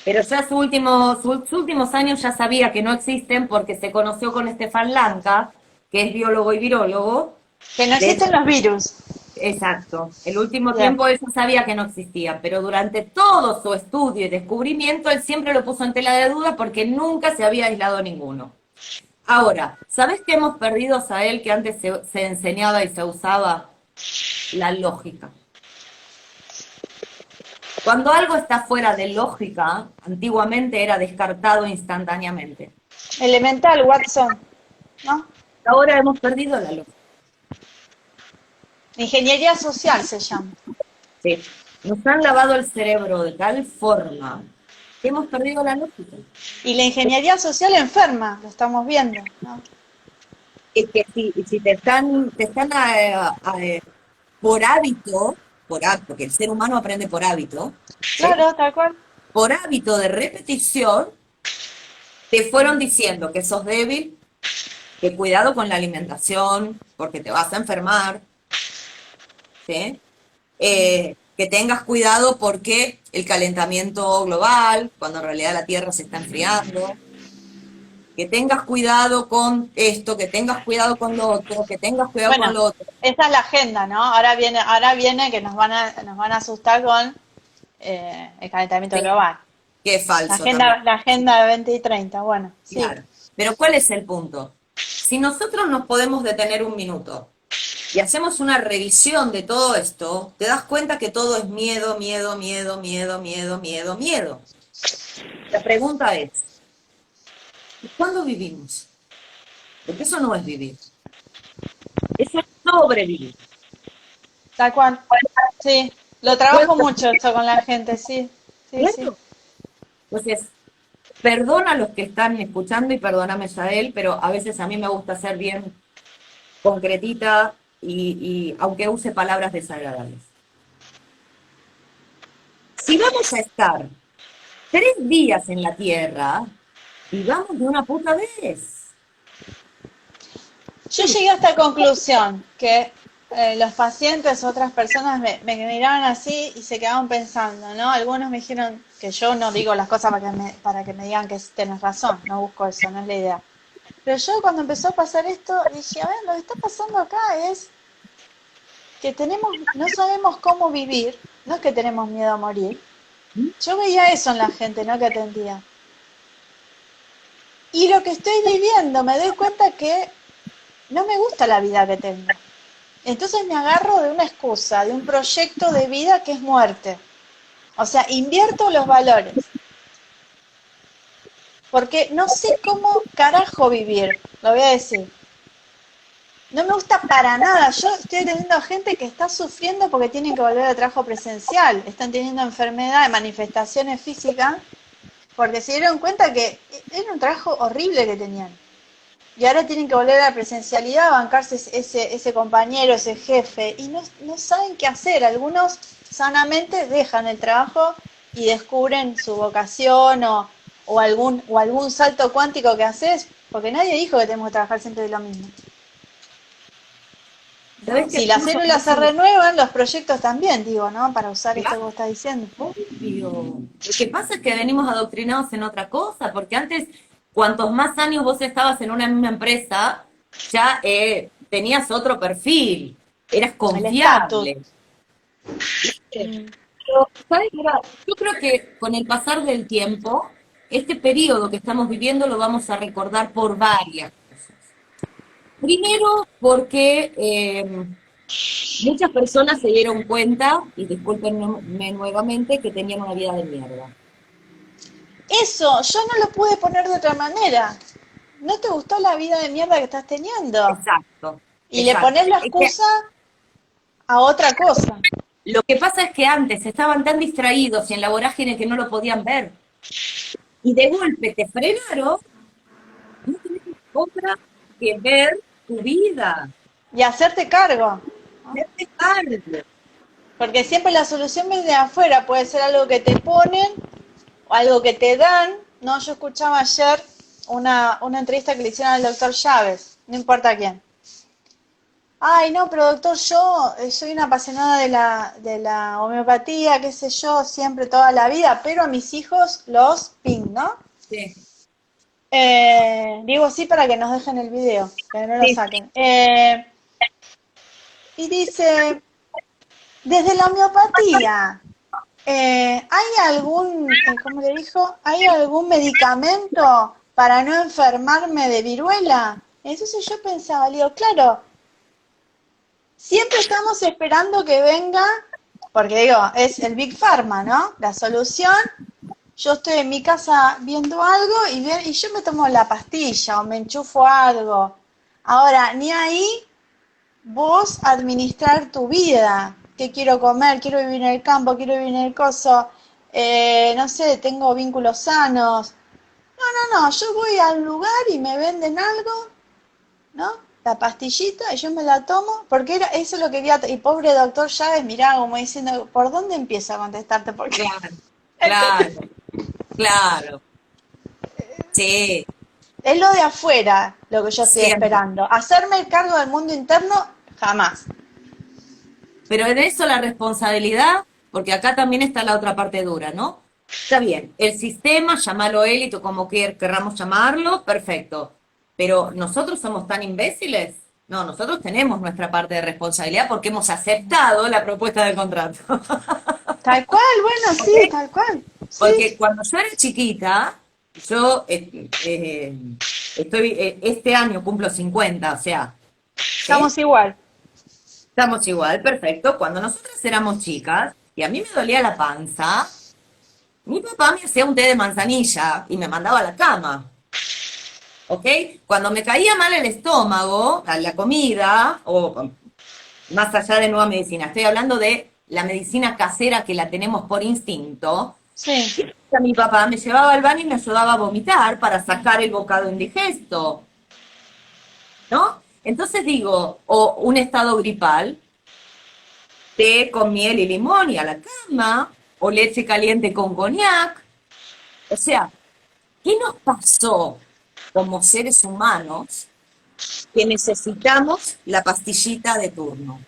pero ya sus últimos años ya sabía que no existen porque se conoció con Stefan Lanka, que es biólogo y virólogo. Que no De existen hecho, los virus. exacto. El último Bien. tiempo él ya sabía que no existían, pero durante todo su estudio y descubrimiento él siempre lo puso en tela de duda porque nunca se había aislado ninguno. Ahora, ¿sabes qué hemos perdido a él que antes se enseñaba y se usaba? La lógica. Cuando algo está fuera de lógica, antiguamente era descartado instantáneamente. Elemental, Watson, ¿no? Ahora hemos perdido la lógica. Ingeniería social se llama. Sí. Nos han lavado el cerebro de tal forma que hemos perdido la lógica. Y la ingeniería social enferma, lo estamos viendo, ¿no? Es que si te están por hábito, porque el ser humano aprende por hábito, ¿sí? Claro, tal cual. Por hábito de repetición, te fueron diciendo que sos débil, que cuidado con la alimentación, porque te vas a enfermar, ¿sí? Que tengas cuidado porque el calentamiento global, cuando en realidad la Tierra se está enfriando, que tengas cuidado con esto, que tengas cuidado con lo otro, que tengas cuidado con Bueno, lo otro. esa es la agenda, ¿no? Ahora viene que nos van a asustar con el calentamiento Sí, global. que es La falso también. agenda, la agenda de 20 y 30, bueno, sí. Claro. Pero ¿cuál es el punto? Si nosotros nos podemos detener un minuto y hacemos una revisión de todo esto, te das cuenta que todo es miedo, miedo, miedo, miedo, miedo, miedo, miedo. La pregunta es, ¿cuándo vivimos? Porque eso no es vivir, eso es sobrevivir. Tal cual. Sí, lo trabajo mucho esto con la gente, sí. Sí, sí. Claro. Entonces, perdona a los que están escuchando y perdóname Yael, pero a veces a mí me gusta ser bien concretita y aunque use palabras desagradables. Si vamos a estar 3 días en la Tierra, vivamos de una puta vez. Yo llegué a esta conclusión, que los pacientes, otras personas me miraban así y se quedaban pensando, ¿no? Algunos me dijeron que yo no digo las cosas para que me digan que tienes razón, no busco eso, no es la idea. Pero yo cuando empezó a pasar esto, dije, a ver, lo que está pasando acá es que no sabemos cómo vivir, no es que tenemos miedo a morir. Yo veía eso en la gente, ¿no? Que atendía. Y lo que estoy viviendo, me doy cuenta que no me gusta la vida que tengo. Entonces me agarro de una excusa, de un proyecto de vida que es muerte. O sea, invierto los valores. Porque no sé cómo carajo vivir, lo voy a decir. No me gusta para nada. Yo estoy teniendo gente que está sufriendo porque tienen que volver al trabajo presencial. Están teniendo enfermedades, manifestaciones físicas, porque se dieron cuenta que era un trabajo horrible que tenían. Y ahora tienen que volver a la presencialidad, bancarse ese compañero, ese jefe, y no saben qué hacer. Algunos sanamente dejan el trabajo y descubren su vocación o algún salto cuántico que haces, porque nadie dijo que tenemos que trabajar siempre de lo mismo. ¿No? ¿Sabés qué Si las pienso? células se renuevan, los proyectos también, digo, ¿no? Para usar esto que vos estás diciendo. Obvio. Lo que pasa es que venimos adoctrinados en otra cosa, porque antes, cuantos más años vos estabas en una misma empresa, ya tenías otro perfil, eras El estatus. confiable. Pero, ¿sabes? Mira, yo creo que con el pasar del tiempo, este periodo que estamos viviendo lo vamos a recordar por varias cosas. Primero, porque muchas personas se dieron cuenta, y discúlpenme nuevamente, que tenían una vida de mierda. Eso, yo no lo pude poner de otra manera. ¿No te gustó la vida de mierda que estás teniendo? Exacto, Y le exacto. pones la Es que, excusa a otra cosa. Lo que pasa es que antes estaban tan distraídos y en la vorágine que no lo podían ver. Y de golpe te frenaron, no tenés otra que ver tu vida. Y hacerte cargo. Hacerte cargo. Porque siempre la solución viene de afuera, puede ser algo que te ponen o algo que te dan. No, yo escuchaba ayer una entrevista que le hicieron al doctor Chávez, no importa quién. Ay, no, pero doctor, yo soy una apasionada de la homeopatía, qué sé yo, siempre, toda la vida, pero a mis hijos los pin, ¿no? Sí, Digo sí para que nos dejen el video, que no lo sí, saquen. Y dice, desde la homeopatía, ¿hay algún, cómo le dijo? ¿Hay algún medicamento para no enfermarme de viruela? Entonces yo pensaba, le digo, claro, siempre estamos esperando que venga, porque digo, es el Big Pharma, ¿no? La solución. Yo estoy en mi casa viendo algo y yo me tomo la pastilla o me enchufo algo. Ahora, ni ahí vos administrar tu vida. ¿Qué quiero comer? Quiero vivir en el campo, quiero vivir en el coso. No sé, tengo vínculos sanos. No, no, yo voy al lugar y me venden algo, ¿no? La pastillita y yo me la tomo, porque eso lo quería, y pobre doctor Chávez miraba como diciendo, ¿por dónde empiezo a contestarte? Porque claro, claro, claro. Sí, es lo de afuera lo que yo estoy siempre. esperando. Hacerme el cargo del mundo interno, jamás. Pero en eso la responsabilidad, porque acá también está la otra parte dura, ¿no? Está bien, el sistema, llámalo élite o como querramos llamarlo, perfecto. Pero nosotros somos tan imbéciles. No, nosotros tenemos nuestra parte de responsabilidad porque hemos aceptado la propuesta del contrato. Tal cual, bueno, ¿Ok? sí, tal cual. Sí, Porque cuando yo era chiquita, yo estoy, este año cumplo 50, o sea, ¿sí? estamos igual. Estamos igual, perfecto. Cuando nosotras éramos chicas y a mí me dolía la panza, mi papá me hacía un té de manzanilla y me mandaba a la cama. ¿Ok? Cuando me caía mal el estómago, a la comida, o más allá de nueva medicina, estoy hablando de la medicina casera que la tenemos por instinto. Sí. Mi papá me llevaba al baño y me ayudaba a vomitar para sacar el bocado indigesto, ¿no? Entonces digo, o un estado gripal, té con miel y limón y a la cama, o leche caliente con coñac. O sea, ¿qué nos pasó como seres humanos que necesitamos la pastillita de turno?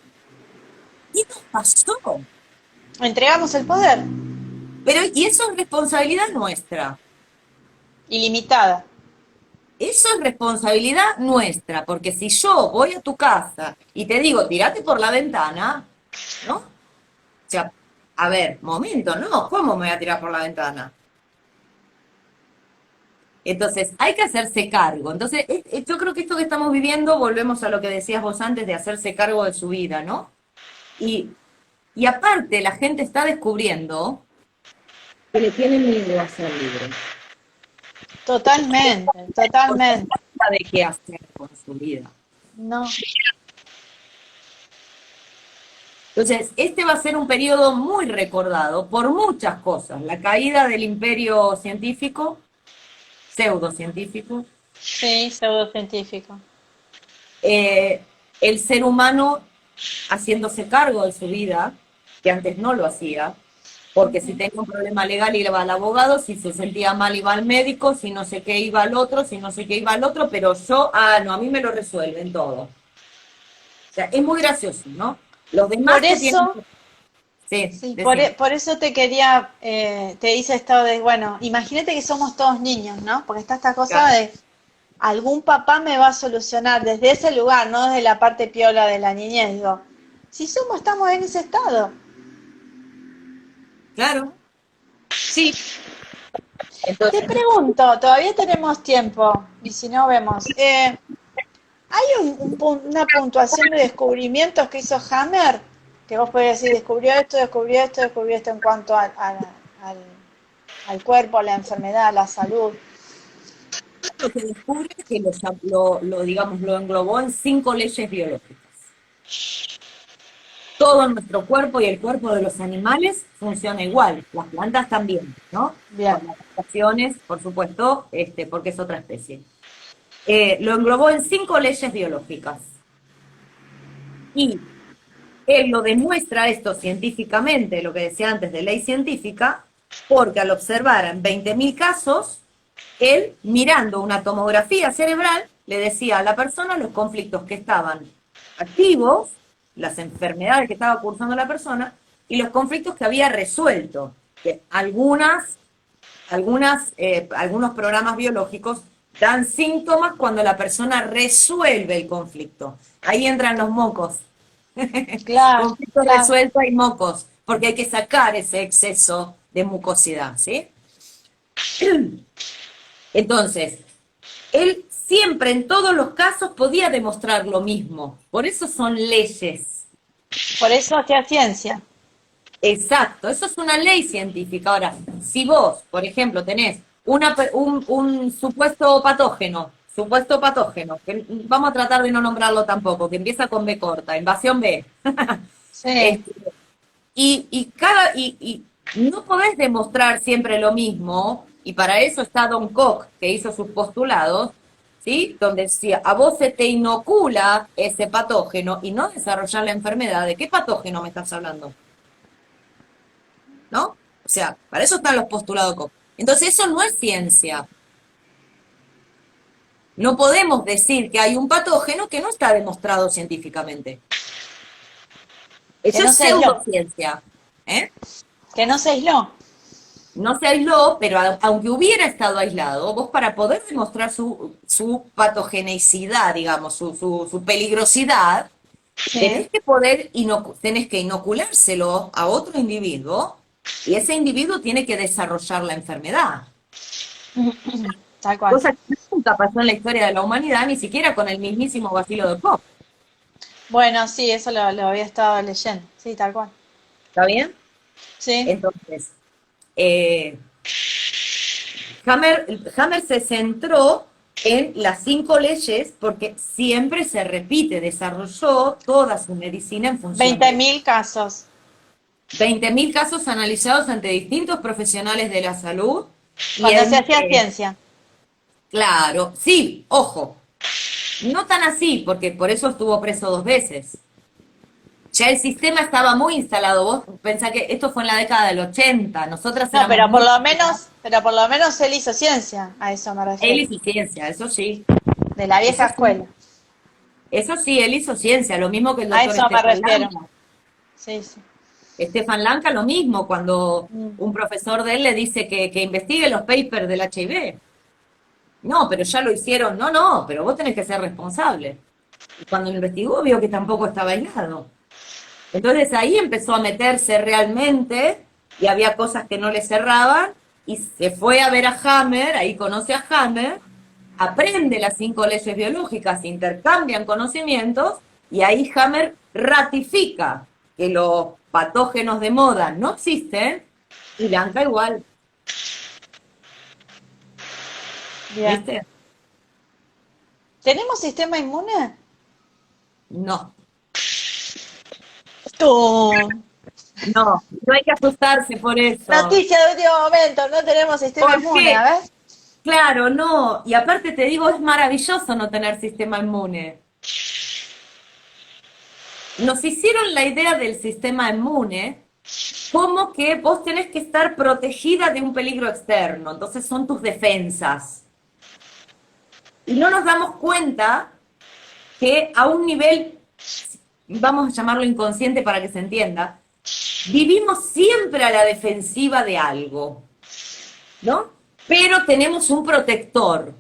¿Qué nos pasó? Entregamos el poder. Pero, y eso es responsabilidad nuestra. Ilimitada. Eso es responsabilidad nuestra, porque si yo voy a tu casa y te digo, tirate por la ventana, ¿no? O sea, a ver, momento, ¿no? ¿Cómo me voy a tirar por la ventana? Entonces, hay que hacerse cargo. Entonces, yo creo que esto que estamos viviendo, volvemos a lo que decías vos antes de hacerse cargo de su vida, ¿no? Y, y aparte, la gente está descubriendo que le tienen miedo a ser libre. Totalmente, Porque no totalmente. sabe qué hacer con su vida. No. Entonces, este va a ser un periodo muy recordado por muchas cosas. La caída del imperio científico, pseudocientífico, Sí, pseudocientífico. eh, el ser humano haciéndose cargo de su vida, que antes no lo hacía, porque si tenía un problema legal iba al abogado, si se sentía mal iba al médico, si no sé qué iba al otro, si no sé qué iba al otro, pero yo, no, a mí me lo resuelven todo. O sea, es muy gracioso, ¿no? Los Por demás te tienen... eso, Sí, sí, decime. por eso te quería, te hice esto de, bueno, imagínate que somos todos niños, ¿no? Porque está esta cosa Claro, de algún papá me va a solucionar desde ese lugar, no desde la parte piola de la niñez. Digo, si somos, estamos en ese estado. claro. Sí. Te Entonces, pregunto, todavía tenemos tiempo, y si no vemos. ¿Hay una puntuación de descubrimientos que hizo Hammer? Que vos podés decir, descubrió esto, descubrió esto, descubrió esto en cuanto al cuerpo, a la enfermedad, a la salud. lo que descubre es que digamos, lo englobó en 5 leyes biológicas. todo nuestro cuerpo y el cuerpo de los animales funciona igual, las plantas también, ¿no? Bien. Con las adaptaciones, por supuesto, porque es otra especie. Lo englobó en 5 leyes biológicas. Y él lo demuestra esto científicamente, lo que decía antes de ley científica, porque al observar en 20.000 casos, él, mirando una tomografía cerebral, le decía a la persona los conflictos que estaban activos, las enfermedades que estaba cursando la persona, y los conflictos que había resuelto. Que algunos programas biológicos dan síntomas cuando la persona resuelve el conflicto. Ahí entran los mocos. Claro, Conflicto claro. resuelto y mocos, porque hay que sacar ese exceso de mucosidad, ¿sí? Entonces, él siempre en todos los casos podía demostrar lo mismo. Por eso son leyes. Por eso hacía ciencia. Exacto, eso es una ley científica. Ahora, si vos, por ejemplo, tenés un supuesto patógeno, que vamos a tratar de no nombrarlo tampoco, que empieza con B corta, invasión B. Sí. Este, y no podés demostrar siempre lo mismo, y para eso está Don Koch, que hizo sus postulados, ¿sí? Donde decía, a vos se te inocula ese patógeno y no desarrollar la enfermedad. ¿De qué patógeno me estás hablando? ¿No? O sea, para eso están los postulados Koch. Entonces eso no es ciencia. No podemos decir que hay un patógeno que no está demostrado científicamente. Eso Que no es se aisló. pseudociencia. ¿Eh? Que no se aisló. No se aisló, pero aunque hubiera estado aislado, vos para poder demostrar su patogenicidad, digamos, su peligrosidad, tenés Sí. que tenés que inoculárselo a otro individuo, y ese individuo tiene que desarrollar la enfermedad. Tal cual. Cosa que nunca pasó en la historia de la humanidad, ni siquiera con el mismísimo bacilo de Koch. Bueno, sí, eso lo había estado leyendo. Sí, tal cual. ¿Está bien? Sí. Entonces, eh, Hammer se centró en las 5 leyes porque siempre se repite, desarrolló toda su medicina en función de 20.000 casos. 20.000 casos analizados ante distintos profesionales de la salud. Y Cuando se hacía entre, ciencia. claro, sí, ojo, no tan así, porque por eso estuvo preso 2 veces. Ya el sistema estaba muy instalado. Vos pensás que esto fue en la década del 80. Nosotras No, éramos muy chicas. pero por lo menos él hizo ciencia, a eso me Él refiero. hizo ciencia, eso sí. De la Eso vieja sí. escuela. Eso sí, él hizo ciencia, lo mismo que el A doctor eso me Estefan refiero. Lanka. Sí, sí. Estefan Lanka lo mismo, cuando Mm. un profesor de él le dice que investigue los papers del HIV. No, pero ya lo hicieron. No, no, pero vos tenés que ser responsable. Y cuando lo investigó vio que tampoco estaba aislado. Entonces ahí empezó a meterse realmente y había cosas que no le cerraban y se fue a ver a Hammer, ahí conoce a Hammer, aprende las 5 leyes biológicas, intercambian conocimientos y ahí Hammer ratifica que los patógenos de moda no existen y Lanka igual, Bien. ¿viste? ¿Tenemos sistema inmune? No, ¡Tú! no hay que asustarse por eso. Noticia de último momento, no tenemos sistema ¿Por inmune, qué? a ver. Claro, no. Y aparte te digo, es maravilloso no tener sistema inmune. Nos hicieron la idea del sistema inmune como que vos tenés que estar protegida de un peligro externo. Entonces son tus defensas. Y no nos damos cuenta que a un nivel, vamos a llamarlo inconsciente para que se entienda, vivimos siempre a la defensiva de algo, ¿no? Pero tenemos un protector,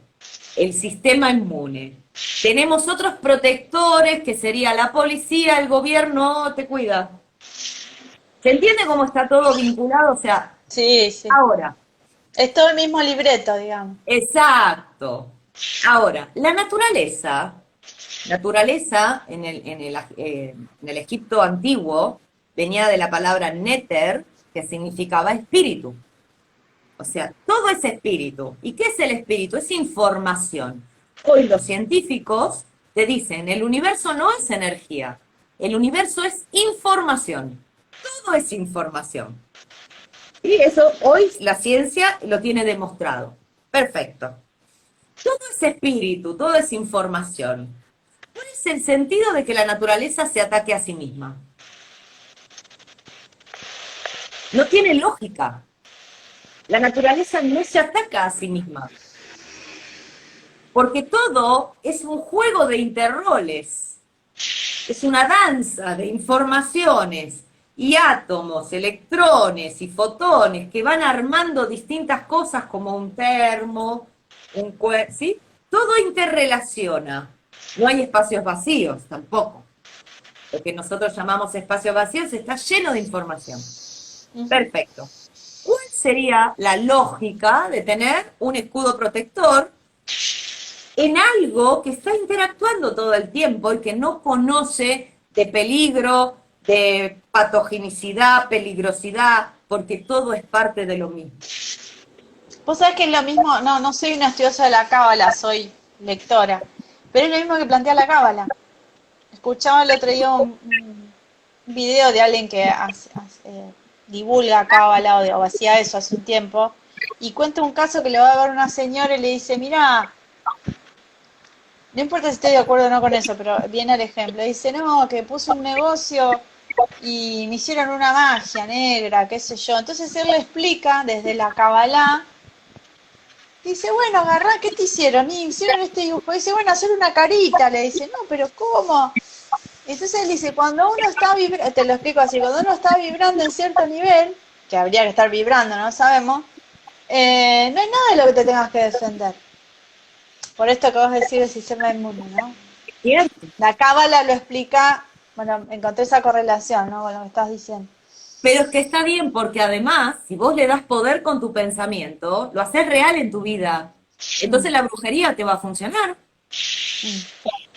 el sistema inmune. Tenemos otros protectores, que sería la policía, el gobierno, te cuida. ¿Se entiende cómo está todo vinculado? O sea, Sí, sí. ahora, Es todo el mismo libreto, digamos. exacto. Ahora, la naturaleza en el Egipto antiguo, venía de la palabra neter, que significaba espíritu. O sea, todo es espíritu. ¿Y qué es el espíritu? Es información. Hoy los científicos te dicen, el universo no es energía, El universo es información. Todo es información. Y eso hoy la ciencia lo tiene demostrado. Perfecto. Todo es espíritu, todo es información. ¿Cuál es el sentido de que la naturaleza se ataque a sí misma? No tiene lógica. La naturaleza no se ataca a sí misma. Porque todo es un juego de interroles. Es una danza de informaciones y átomos, electrones y fotones que van armando distintas cosas como un termo, un cuerpo, ¿sí? Todo interrelaciona. No hay espacios vacíos tampoco. Lo que nosotros llamamos espacios vacíos está lleno de información. Perfecto. ¿Cuál sería la lógica de tener un escudo protector en algo que está interactuando todo el tiempo y que no conoce de peligro, de patogenicidad, peligrosidad, porque todo es parte de lo mismo? Vos sabés que es lo mismo, no soy una estudiosa de la cábala, soy lectora, pero es lo mismo que plantea la cábala. Escuchaba el otro día un video de alguien que divulga cábala o hacía eso hace un tiempo, y cuenta un caso que le va a ver una señora y le dice, mira, no importa si estoy de acuerdo o no con eso, pero viene el ejemplo. Dice, no, que puse un negocio y me hicieron una magia negra, qué sé yo. Entonces él le explica desde la Kabbalah. Dice, bueno, agarrá, ¿qué te hicieron? Y hicieron este dibujo. Dice, bueno, hacer una carita. Le dice, no, pero ¿cómo? Entonces él dice, cuando uno está vibrando, te lo explico así, cuando uno está vibrando en cierto nivel, que habría que estar vibrando, no sabemos, no hay nada de lo que te tengas que defender. Por esto que vos decís del sistema inmune, ¿no? Cierto. La cábala lo explica, bueno, encontré esa correlación, ¿no? Con lo que estás diciendo. Pero es que está bien, porque además, si vos le das poder con tu pensamiento, lo haces real en tu vida. Entonces la brujería te va a funcionar.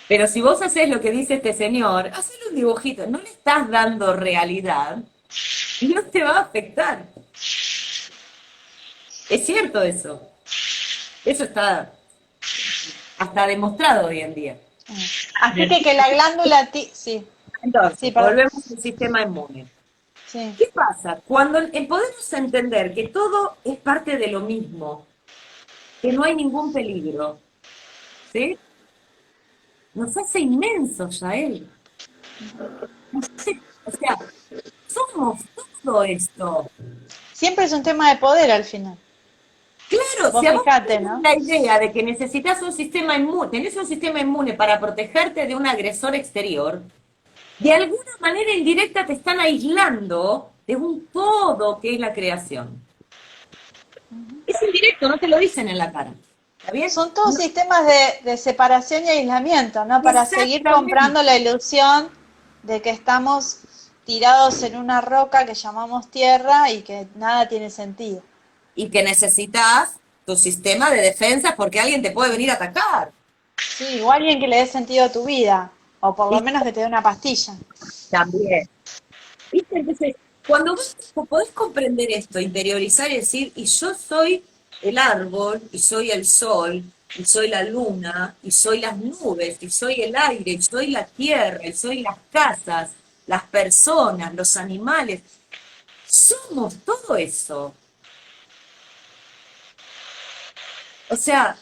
Pero si vos haces lo que dice este señor, hacele un dibujito, no le estás dando realidad, y no te va a afectar. Es cierto eso. Eso está hasta demostrado hoy en día. Así que la glándula, sí, Entonces, sí, perdón. volvemos al sistema inmune. Sí. ¿Qué pasa? Cuando podemos entender que todo es parte de lo mismo, que no hay ningún peligro, ¿sí? Nos hace inmensos ya él. O sea, somos todo esto. Siempre es un tema de poder al final. Claro, Vos si a vos fijate, tenés ¿no? la idea de que necesitas un sistema inmune, tenés un sistema inmune para protegerte de un agresor exterior, de alguna manera indirecta te están aislando de un todo que es la creación. Es indirecto, no te lo dicen en la cara. ¿Está bien? Son todos sistemas de separación y aislamiento, ¿no? Para seguir Exactamente. comprando la ilusión de que estamos tirados en una roca que llamamos tierra y que nada tiene sentido. Y que necesitas tu sistema de defensa porque alguien te puede venir a atacar. Sí, o alguien que le dé sentido a tu vida, o por lo Y menos que te dé una pastilla. también. ¿Viste? Entonces, cuando vos podés comprender esto, interiorizar y decir, y yo soy el árbol, y soy el sol, y soy la luna, y soy las nubes, y soy el aire, y soy la tierra, y soy las casas, las personas, los animales, somos todo eso. O sea,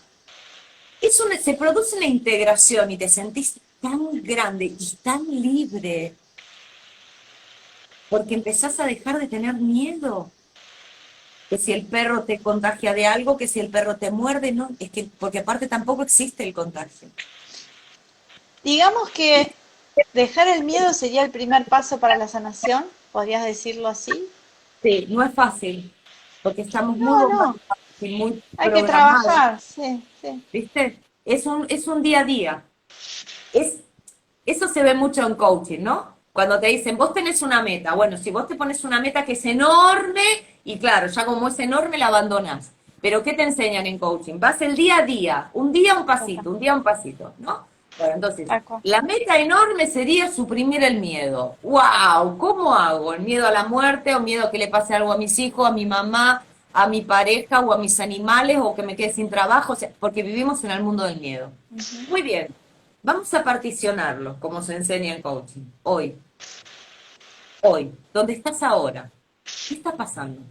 se produce una integración y te sentís tan grande y tan libre porque empezás a dejar de tener miedo. Que si el perro te contagia de algo, que si el perro te muerde, no, es que, porque aparte tampoco existe el contagio. Digamos que dejar el miedo sería el primer paso para la sanación, ¿podrías decirlo así? Sí, no es fácil, porque estamos muy No, no, bombardeados y muy hay que programados, trabajar, sí, sí. ¿viste? Es un día a día. Eso se ve mucho en coaching, ¿no? Cuando te dicen, vos tenés una meta. Bueno, si vos te pones una meta que es enorme, y claro, ya como es enorme la abandonás. Pero ¿qué te enseñan en coaching? Vas el día a día, un día un día un pasito, ¿no? Bueno, entonces, Tal cual. la meta enorme sería suprimir el miedo. ¡Wow! ¿Cómo hago? ¿El miedo a la muerte o miedo a que le pase algo a mis hijos, a mi mamá, a mi pareja o a mis animales o que me quede sin trabajo? O sea, porque vivimos en el mundo del miedo. Muy bien. Vamos a particionarlo, como se enseña en coaching. Hoy, ¿dónde estás ahora? ¿Qué está pasando?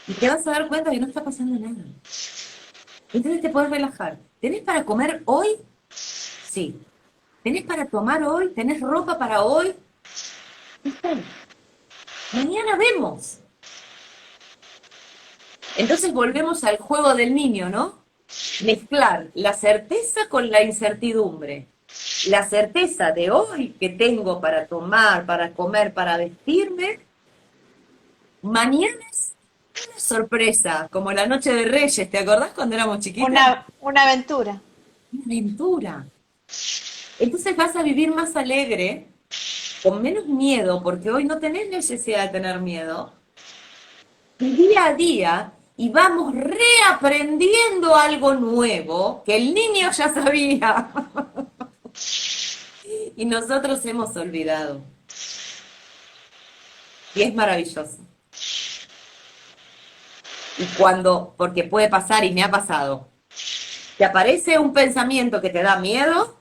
Y te vas a dar cuenta que no está pasando nada. Entonces te puedes relajar. ¿Tenés para comer hoy? Sí. ¿Tenés para tomar hoy? ¿Tenés ropa para hoy? Está bien. Mañana vemos. Entonces volvemos al juego del niño, ¿no? Mezclar la certeza con la incertidumbre. La certeza de hoy que tengo para tomar, para comer, para vestirme, mañana es una sorpresa, como la noche de Reyes, ¿te acordás cuando éramos chiquitas? Una aventura. Una aventura. Entonces vas a vivir más alegre, con menos miedo, porque hoy no tenés necesidad de tener miedo, día a día, y vamos reaprendiendo algo nuevo que el niño ya sabía y nosotros hemos olvidado. Y es maravilloso. Y porque puede pasar y me ha pasado, te aparece un pensamiento que te da miedo,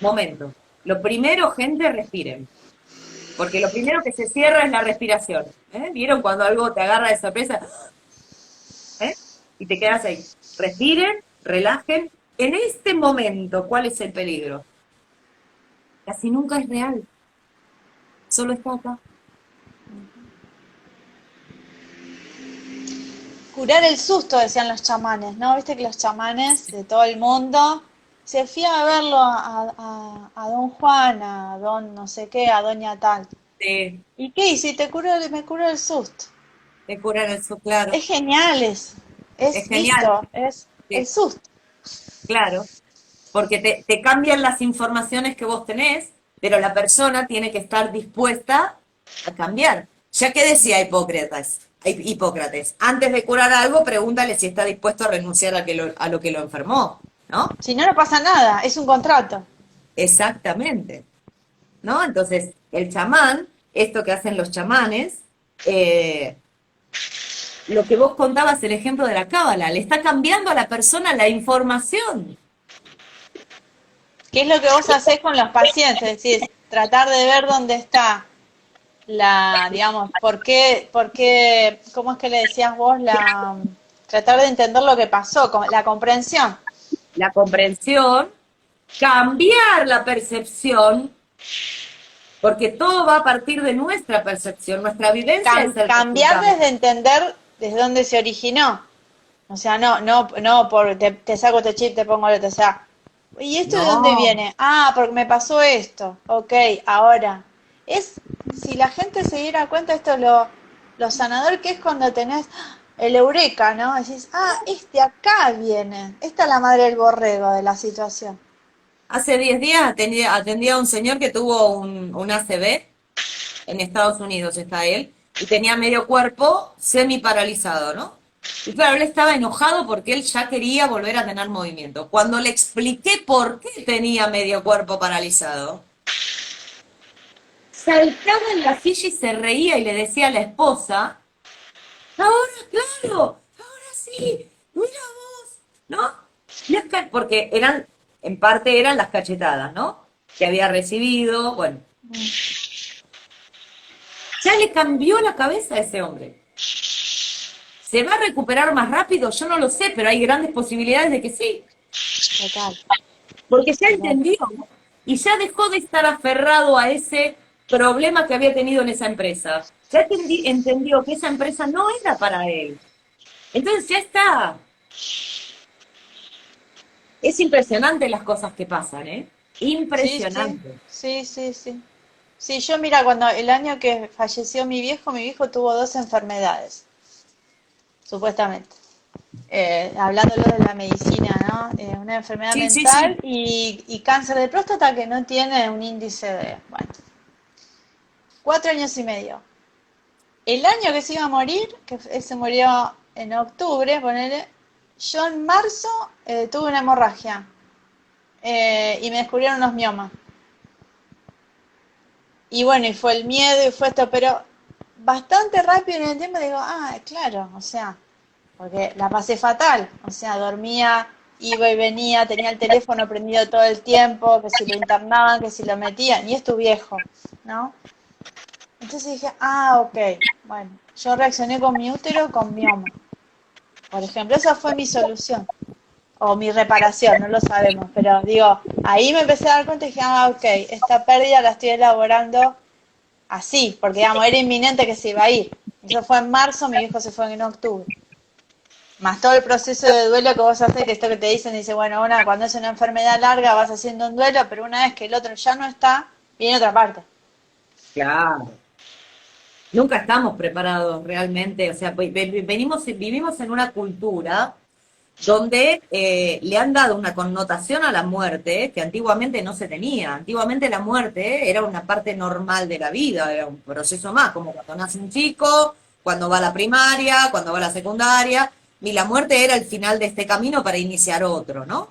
momento. Lo primero, gente, respiren. Porque lo primero que se cierra es la respiración. ¿Vieron cuando algo te agarra de sorpresa? Y te quedas ahí. Respiren, relajen. En este momento, ¿cuál es el peligro? Casi nunca es real. Solo está acá. Curar el susto, decían los chamanes, ¿no? Viste que los chamanes de todo el mundo se fían a verlo a don Juan, a don no sé qué, a doña tal. ¿Y qué hice? Y me curó el susto. Te curan eso, claro. Es genial eso. Es Es genial. listo, es el Sí, susto. claro. Porque te cambian las informaciones que vos tenés, pero la persona tiene que estar dispuesta a cambiar. Ya que decía Hipócrates, antes de curar algo, pregúntale si está dispuesto a renunciar a lo que lo enfermó, ¿no? Si no, no pasa nada, es un contrato. Exactamente, ¿no? Entonces, el chamán, esto que hacen los chamanes, eh, lo que vos contabas, el ejemplo de la cábala, le está cambiando a la persona la información. ¿Qué es lo que vos hacés con los pacientes? Es decir, tratar de ver dónde está digamos, cómo es que le decías vos, tratar de entender lo que pasó, la comprensión. La comprensión, cambiar la percepción, porque todo va a partir de nuestra percepción, nuestra vivencia es el Cambiar resultado. desde entender desde dónde se originó. O sea, no por te saco este chip, te pongo el otro. O sea, ¿y esto de dónde No, viene? Ah, porque me pasó esto. Ok, ahora. Si la gente se diera cuenta, esto es lo sanador que es cuando tenés el eureka, ¿no? Decís, acá viene. Esta es la madre del borrego de la situación. hace 10 días atendía a un señor que tuvo un ACV, en Estados Unidos está él, y tenía medio cuerpo semi paralizado, ¿no? Y claro, él estaba enojado porque él ya quería volver a tener movimiento. Cuando le expliqué por qué tenía medio cuerpo paralizado, saltaba en la silla y se reía y le decía a la esposa, ahora, claro, ahora sí, mira vos, ¿no? Porque en parte eran las cachetadas, ¿no? Que había recibido, bueno. Ya le cambió la cabeza a ese hombre. ¿Se va a recuperar más rápido? Yo no lo sé, pero hay grandes posibilidades de que sí. Total. Porque ya Total. entendió y ya dejó de estar aferrado a ese problema que había tenido en esa empresa. Ya entendió que esa empresa no era para él. Entonces ya está. Es impresionante las cosas que pasan, ¿eh? Sí, sí, Impresionante. sí, sí, sí. Sí, yo mira, cuando el año que falleció mi viejo tuvo dos enfermedades, supuestamente. Hablándolo de la medicina, ¿no? Una enfermedad Sí, sí, mental sí. y cáncer de próstata que no tiene un índice de, bueno, 4 años y medio. El año que se iba a morir, que él se murió en octubre, ponele, yo en marzo tuve una hemorragia y me descubrieron unos miomas. Y bueno, y fue el miedo y fue esto, pero bastante rápido en el tiempo digo, claro, o sea, porque la pasé fatal, o sea, dormía iba y venía, tenía el teléfono prendido todo el tiempo, que si lo internaban, que si lo metían, y es tu viejo, ¿no? Entonces dije, ok, bueno, yo reaccioné con mi útero con mioma, por ejemplo, esa fue mi solución, o mi reparación, no lo sabemos, pero digo, ahí me empecé a dar cuenta y dije, ok, esta pérdida la estoy elaborando así, porque digamos, era inminente que se iba a ir. Eso fue en marzo, mi hijo se fue en octubre. Más todo el proceso de duelo que vos haces, que esto que te dicen, dice, bueno, cuando es una enfermedad larga vas haciendo un duelo, pero una vez que el otro ya no está, viene otra parte. Claro. Nunca estamos preparados realmente, o sea, vivimos en una cultura donde le han dado una connotación a la muerte que antiguamente no se tenía. Antiguamente la muerte era una parte normal de la vida, era un proceso más, como cuando nace un chico, cuando va a la primaria, cuando va a la secundaria, y la muerte era el final de este camino para iniciar otro, ¿no?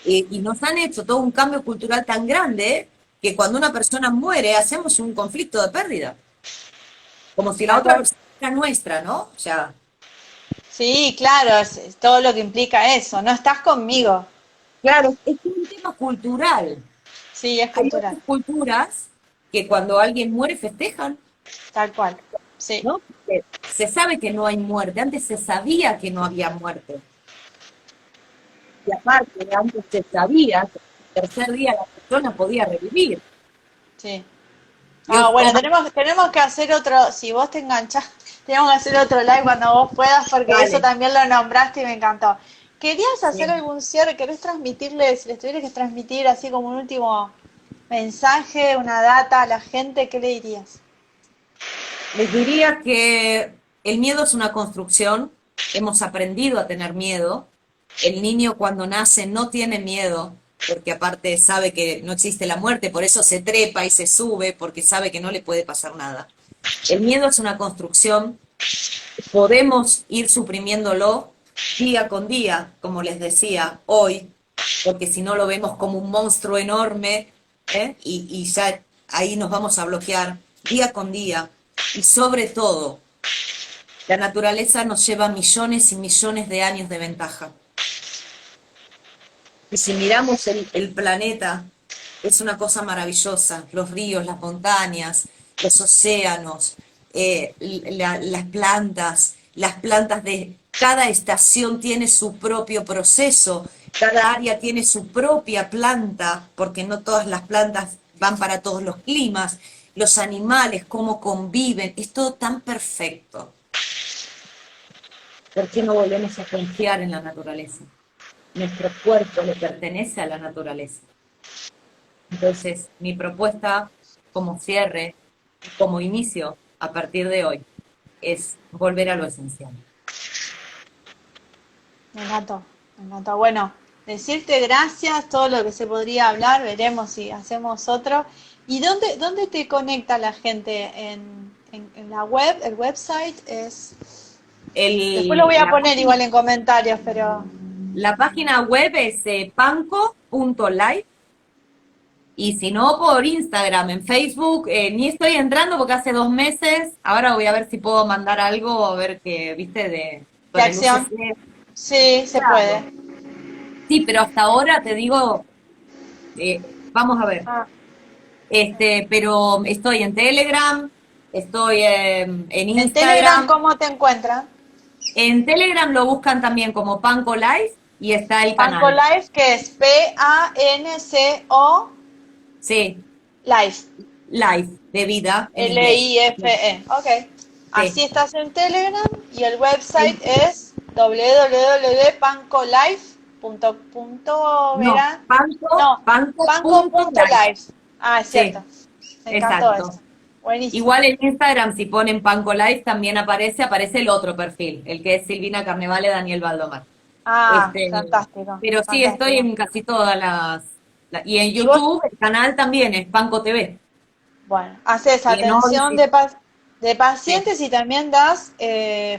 Y nos han hecho todo un cambio cultural tan grande que cuando una persona muere hacemos un conflicto de pérdida, como si la otra persona era nuestra, ¿no? O sea, Sí, claro, es todo lo que implica eso. No estás conmigo. claro, es un tema cultural. Sí, es Hay cultural, otras culturas que cuando alguien muere festejan, tal cual. Sí, ¿no? Porque se sabe que no hay muerte, antes se sabía que no había muerte. Y aparte, antes se sabía que el tercer día la persona podía revivir. sí. Y hoy Bueno, tenemos que hacer otro, si vos te enganchás, tenemos que hacer otro live cuando vos puedas, porque eso dale, también lo nombraste y me encantó. ¿Querías hacer sí. algún cierre? ¿Querés transmitirles, si les tuvieras que transmitir así como un último mensaje, una data a la gente, qué le dirías? Les diría que el miedo es una construcción, hemos aprendido a tener miedo. El niño cuando nace no tiene miedo, porque aparte sabe que no existe la muerte, por eso se trepa y se sube, porque sabe que no le puede pasar nada. El miedo es una construcción, podemos ir suprimiéndolo día con día, como les decía, hoy, porque si no lo vemos como un monstruo enorme, y ya ahí nos vamos a bloquear día con día. Y sobre todo, la naturaleza nos lleva millones y millones de años de ventaja. Y si miramos el planeta, es una cosa maravillosa. Los ríos, las montañas, los océanos, las plantas de cada estación tiene su propio proceso, cada área tiene su propia planta, porque no todas las plantas van para todos los climas, los animales, cómo conviven, es todo tan perfecto. ¿Por qué no volvemos a confiar en la naturaleza? Nuestro cuerpo le pertenece a la naturaleza. Entonces, mi propuesta como cierre, como inicio a partir de hoy, es volver a lo esencial. Me encantó, me encantó. Bueno, decirte gracias, todo lo que se podría hablar, veremos si hacemos otro. ¿Y dónde te conecta la gente? En la web, el website es... Después lo voy a poner igual en comentarios, pero... La página web es panco.live y si no por Instagram, en Facebook, ni estoy entrando porque hace 2 meses, ahora voy a ver si puedo mandar algo, a ver qué, viste, ¿De acción? Sí, se puede. Sí, pero hasta ahora te digo, vamos a ver, Ah, pero estoy en Telegram, estoy en en Telegram, Instagram, ¿cómo te encuentran? en Telegram lo buscan también como Panco Live y está el Panco canal. Life, que es Panco Sí, Life, Live, de vida en inglés. Life. Ok. Sí. Así estás en Telegram y el website es www.pancolife.com. No, panco, No, panco.live. panco.life. Ah, es Sí, cierto. Me encantó exacto. eso. Buenísimo. Igual en Instagram, si ponen Panco Live, también aparece el otro perfil, el que es Silvina Carnevale Daniel Baldomar. Ah, Este, fantástico, pero sí, estoy fantástico. en casi todas y en Y vos, YouTube, el canal también es Panco TV. bueno, haces Y en atención Odyssey, de sí, pacientes y también das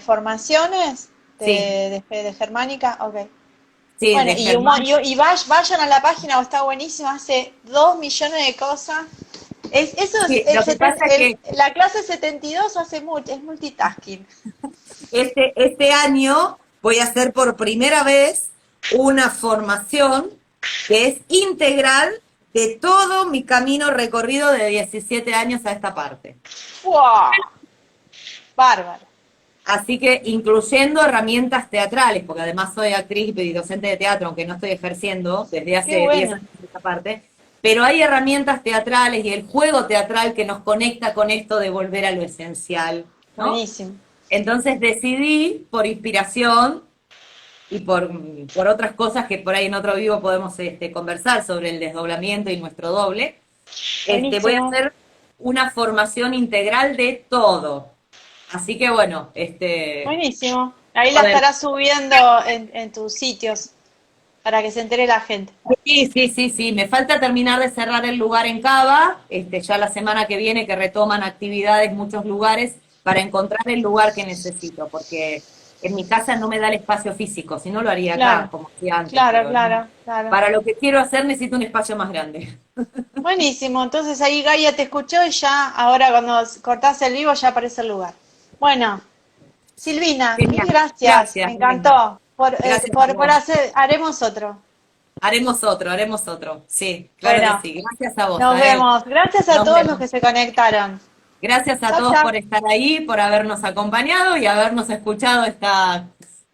formaciones sí, de germánica. Ok. sí, Bueno, de Germán. vayan a la página, está buenísimo, hace 2 millones de cosas. Eso es, Sí, lo que pasa es que la clase 72 hace mucho, es multitasking. este año voy a hacer por primera vez una formación que es integral de todo mi camino recorrido de 17 años a esta parte. ¡Wow! Bárbaro. Así que incluyendo herramientas teatrales, porque además soy actriz y docente de teatro, aunque no estoy ejerciendo desde hace Qué 10 bueno. años esta parte, pero hay herramientas teatrales y el juego teatral que nos conecta con esto de volver a lo esencial, ¿no? Buenísimo. Entonces decidí, por inspiración y por otras cosas que por ahí en otro vivo podemos conversar sobre el desdoblamiento y nuestro doble, voy a Buenísimo. hacer una formación integral de todo. Así que bueno, Buenísimo. Ahí la a ver, estarás subiendo en tus sitios para que se entere la gente. sí, me falta terminar de cerrar el lugar en Cava, ya la semana que viene que retoman actividades muchos lugares para encontrar el lugar que necesito, porque en mi casa no me da el espacio físico, si no lo haría acá, Claro, como hacía antes, claro, pero claro, claro. para lo que quiero hacer necesito un espacio más grande. Buenísimo. Entonces ahí Gaia te escuchó y ya, ahora cuando cortás el vivo ya aparece el lugar. Bueno, Silvina, mil Genial, gracias. Me gracias, Elena. encantó. Gracias a Por vos. hacer, haremos otro. Haremos otro, sí, claro que Bueno, sí. Gracias a vos, nos Abel. vemos. Gracias a Nos todos los vemos. que se conectaron. Gracias a Chao, todos chao. por estar ahí, por habernos acompañado y habernos escuchado esta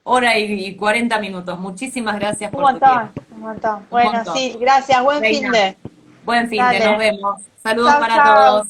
hora y 40 minutos. Muchísimas gracias Un por tu montón, tiempo. un montón. Un Bueno, montón. sí, gracias. Buen fin Reina, de. buen fin de, nos Dale. vemos. Saludos Chao, para chao. todos.